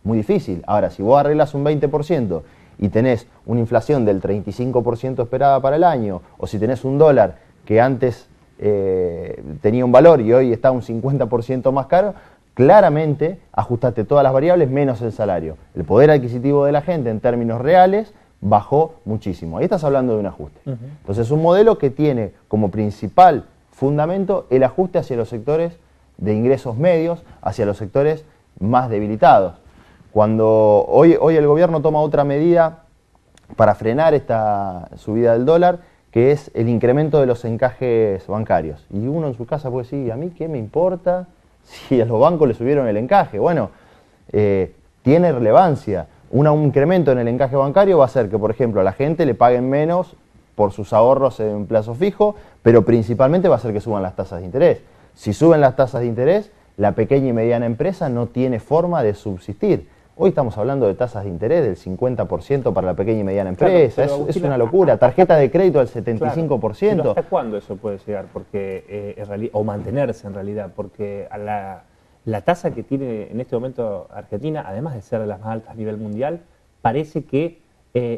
S6: Muy difícil. Ahora, si vos arreglas un 20% y tenés una inflación del 35% esperada para el año, o si tenés un dólar que antes tenía un valor y hoy está un 50% más caro, claramente ajustaste todas las variables menos el salario. El poder adquisitivo de la gente en términos reales bajó muchísimo. Ahí estás hablando de un ajuste. Entonces, un modelo que tiene como principal
S8: fundamento el ajuste hacia los sectores de ingresos medios, hacia los sectores más debilitados. Cuando hoy el gobierno toma otra medida para frenar esta subida del dólar, que es el incremento de los encajes bancarios. Y uno en su casa puede decir, ¿a mí qué me importa si a los bancos le subieron el encaje? Bueno, tiene relevancia. Un incremento en el encaje bancario va a hacer que, por ejemplo, a la gente le paguen menos por sus ahorros en plazo fijo, pero principalmente va a hacer que suban las tasas de interés. Si suben las tasas de interés, la pequeña y mediana empresa no tiene forma de subsistir. Hoy estamos hablando de tasas de interés del 50% para la pequeña y mediana empresa. Claro, Agustín, es una locura. Tarjeta de crédito del 75%.
S1: Claro. ¿Hasta cuándo eso puede llegar? Porque, o mantenerse en realidad, porque la tasa que tiene en este momento Argentina, además de ser de las más altas a nivel mundial, parece que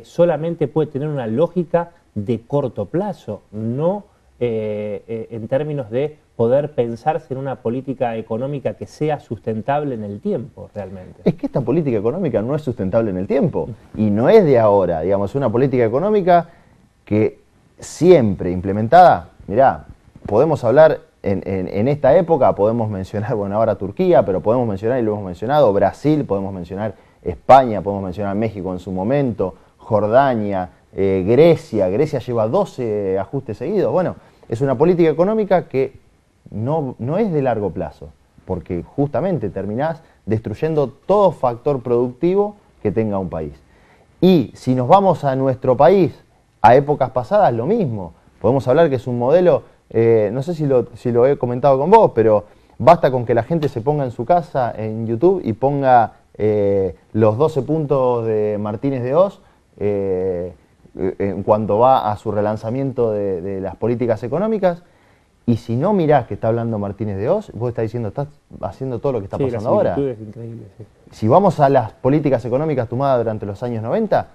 S1: solamente puede tener una lógica de corto plazo, no en términos de poder pensarse en una política económica que sea sustentable en el tiempo, realmente.
S8: Es que esta política económica no es sustentable en el tiempo, y no es de ahora, digamos, una política económica que siempre implementada, mirá, podemos hablar en esta época, podemos mencionar, bueno, ahora Turquía, pero podemos mencionar, y lo hemos mencionado, Brasil, podemos mencionar España, podemos mencionar México en su momento, Jordania, Grecia lleva 12 ajustes seguidos. Bueno, es una política económica que no es de largo plazo, porque justamente terminás destruyendo todo factor productivo que tenga un país. Y si nos vamos a nuestro país, a épocas pasadas, lo mismo. Podemos hablar que es un modelo, no sé si lo he comentado con vos, pero basta con que la gente se ponga en su casa, en YouTube, y ponga los 12 puntos de Martínez de Oz, en cuanto va a su relanzamiento de las políticas económicas. Y si no mirás que está hablando Martínez de Oz, vos estás diciendo, estás haciendo todo lo que está pasando ahora.
S1: Es increíble, sí.
S8: Si vamos a las políticas económicas tomadas durante los años 90,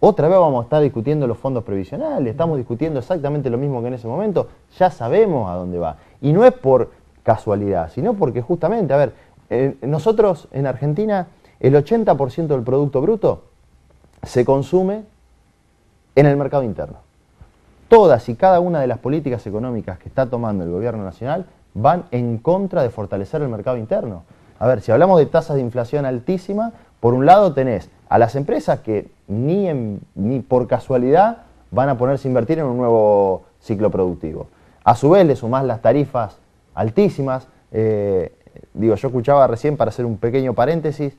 S8: otra vez vamos a estar discutiendo los fondos previsionales, estamos discutiendo exactamente lo mismo que en ese momento, ya sabemos a dónde va. Y no es por casualidad, sino porque justamente, a ver, nosotros en Argentina, el 80% del Producto Bruto se consume en el mercado interno. Todas y cada una de las políticas económicas que está tomando el gobierno nacional van en contra de fortalecer el mercado interno. A ver, si hablamos de tasas de inflación altísimas, por un lado tenés a las empresas que ni por casualidad van a ponerse a invertir en un nuevo ciclo productivo. A su vez le sumás las tarifas altísimas. Yo escuchaba recién, para hacer un pequeño paréntesis,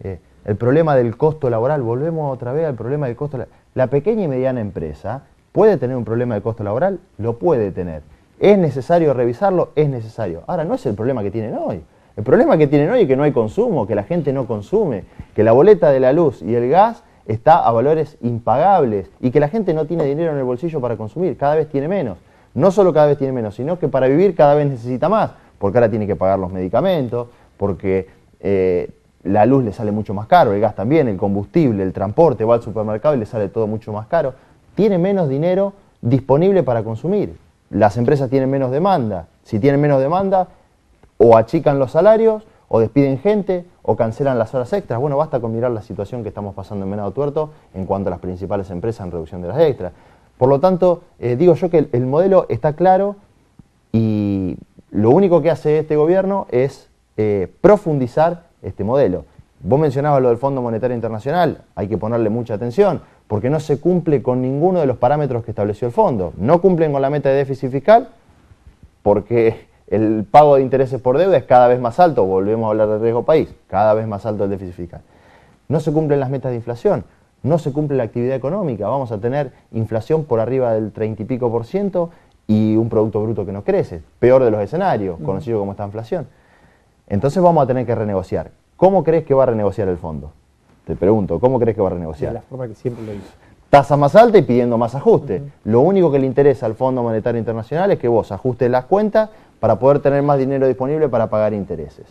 S8: el problema del costo laboral. Volvemos otra vez al problema del costo laboral. La pequeña y mediana empresa ¿puede tener un problema de costo laboral? Lo puede tener. ¿Es necesario revisarlo? Es necesario. Ahora, no es el problema que tienen hoy. El problema que tienen hoy es que no hay consumo, que la gente no consume, que la boleta de la luz y el gas está a valores impagables y que la gente no tiene dinero en el bolsillo para consumir, cada vez tiene menos. No solo cada vez tiene menos, sino que para vivir cada vez necesita más, porque ahora tiene que pagar los medicamentos, porque la luz le sale mucho más caro, el gas también, el combustible, el transporte, va al supermercado y le sale todo mucho más caro. Tiene menos dinero disponible para consumir. Las empresas tienen menos demanda. Si tienen menos demanda, o achican los salarios, o despiden gente, o cancelan las horas extras. Bueno, basta con mirar la situación que estamos pasando en Venado Tuerto en cuanto a las principales empresas en reducción de las extras. Por lo tanto, digo yo que el modelo está claro y lo único que hace este gobierno es profundizar este modelo. Vos mencionabas lo del Fondo Monetario Internacional, hay que ponerle mucha atención, porque no se cumple con ninguno de los parámetros que estableció el fondo. No cumplen con la meta de déficit fiscal, porque el pago de intereses por deuda es cada vez más alto, volvemos a hablar del riesgo país, cada vez más alto el déficit fiscal. No se cumplen las metas de inflación, no se cumple la actividad económica, vamos a tener inflación por arriba del 30 y pico % y un Producto Bruto que no crece, peor de los escenarios, conocido como esta inflación. Entonces vamos a tener que renegociar. ¿Cómo crees que va a renegociar el fondo? Te pregunto, ¿cómo crees que va a renegociar?
S1: De la forma que siempre lo hizo.
S8: Tasa más alta y pidiendo más ajuste. Lo único que le interesa al Fondo Monetario Internacional es que vos ajustes las cuentas para poder tener más dinero disponible para pagar intereses.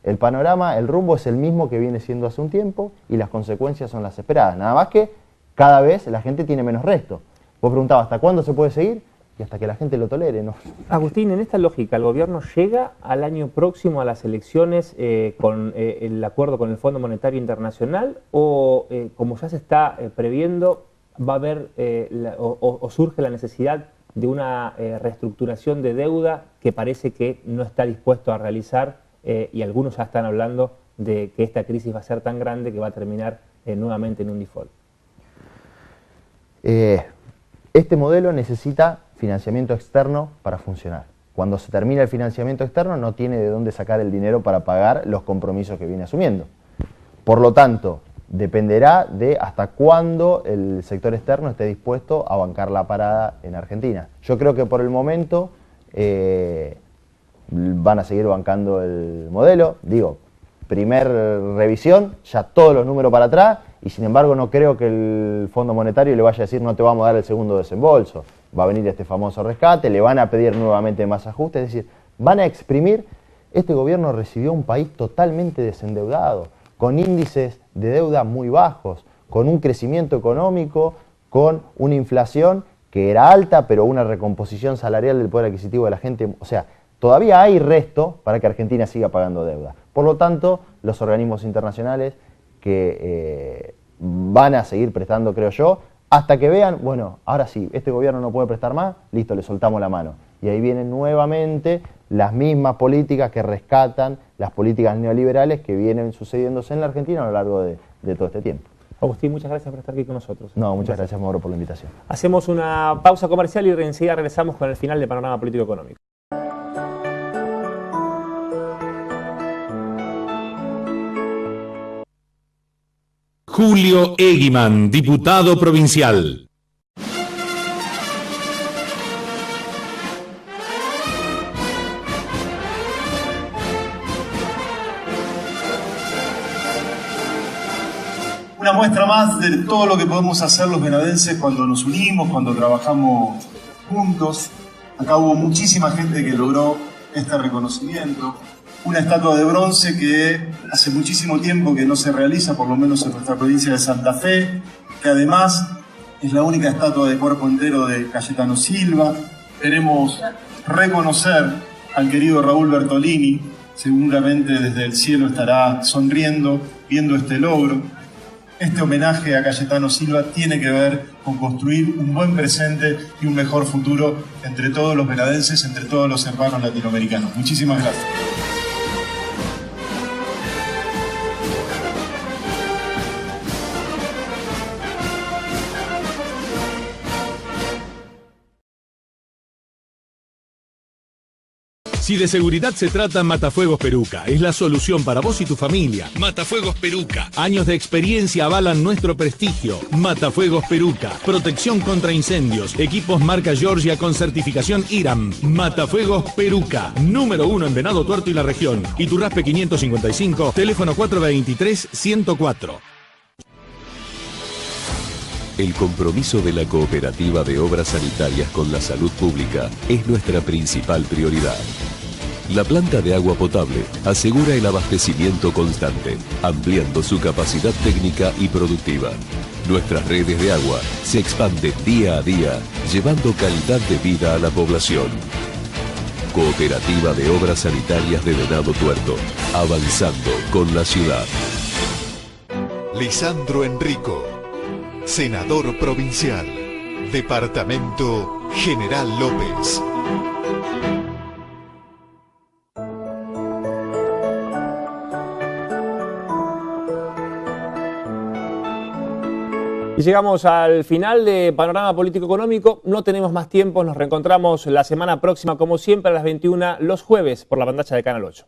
S8: El panorama, el rumbo es el mismo que viene siendo hace un tiempo y las consecuencias son las esperadas. Nada más que cada vez la gente tiene menos resto. Vos preguntabas, ¿hasta cuándo se puede seguir? Y hasta que la gente lo tolere, ¿no?
S1: Agustín, en esta lógica, ¿el gobierno llega al año próximo a las elecciones con el acuerdo con el Fondo Monetario Internacional o, como ya se está previendo, va a haber o surge la necesidad de una reestructuración de deuda que parece que no está dispuesto a realizar y algunos ya están hablando de que esta crisis va a ser tan grande que va a terminar nuevamente en un default.
S8: Este modelo necesita financiamiento externo para funcionar. Cuando se termina el financiamiento externo no tiene de dónde sacar el dinero para pagar los compromisos que viene asumiendo. Por lo tanto, dependerá de hasta cuándo el sector externo esté dispuesto a bancar la parada en Argentina. Yo creo que por el momento van a seguir bancando el modelo. Digo, primer revisión, ya todos los números para atrás, y sin embargo no creo que el Fondo Monetario le vaya a decir no te vamos a dar el segundo desembolso. Va a venir este famoso rescate, le van a pedir nuevamente más ajustes, es decir, van a exprimir. Este gobierno recibió un país totalmente desendeudado, con índices de deuda muy bajos, con un crecimiento económico, con una inflación que era alta, pero una recomposición salarial del poder adquisitivo de la gente. O sea, todavía hay resto para que Argentina siga pagando deuda. Por lo tanto, los organismos internacionales que van a seguir prestando, creo yo, hasta que vean, bueno, ahora sí, este gobierno no puede prestar más, listo, le soltamos la mano. Y ahí vienen nuevamente las mismas políticas que rescatan las políticas neoliberales que vienen sucediéndose en la Argentina a lo largo de todo este tiempo.
S1: Agustín, muchas gracias por estar aquí con nosotros.
S8: No, muchas gracias, Mauro, por la invitación.
S1: Hacemos una pausa comercial y enseguida regresamos con el final de Panorama Político Económico.
S2: Julio Eguiman, diputado provincial.
S3: Una muestra más de todo lo que podemos hacer los venadenses cuando nos unimos, cuando trabajamos juntos. Acá hubo muchísima gente que logró este reconocimiento. Una estatua de bronce que hace muchísimo tiempo que no se realiza, por lo menos en nuestra provincia de Santa Fe, que además es la única estatua de cuerpo entero de Cayetano Silva. Queremos reconocer al querido Raúl Bertolini, seguramente desde el cielo estará sonriendo viendo este logro. Este homenaje a Cayetano Silva tiene que ver con construir un buen presente y un mejor futuro entre todos los venadenses, entre todos los hermanos latinoamericanos. Muchísimas gracias.
S2: Si de seguridad se trata, Matafuegos Peruca es la solución para vos y tu familia. Matafuegos Peruca. Años de experiencia avalan nuestro prestigio. Matafuegos Peruca. Protección contra incendios. Equipos marca Georgia con certificación IRAM. Matafuegos Peruca. Número 1 en Venado Tuerto y la región. Iturraspe 555. Teléfono 423-104.
S4: El compromiso de la Cooperativa de Obras Sanitarias con la salud pública es nuestra principal prioridad. La planta de agua potable asegura el abastecimiento constante, ampliando su capacidad técnica y productiva. Nuestras redes de agua se expanden día a día, llevando calidad de vida a la población. Cooperativa de Obras Sanitarias de Venado Tuerto, avanzando con la ciudad.
S5: Lisandro Enrico, senador provincial, Departamento General López.
S1: Y llegamos al final de Panorama Político Económico. No tenemos más tiempo, nos reencontramos la semana próxima, como siempre, a las 21 los jueves por la pantalla de Canal 8.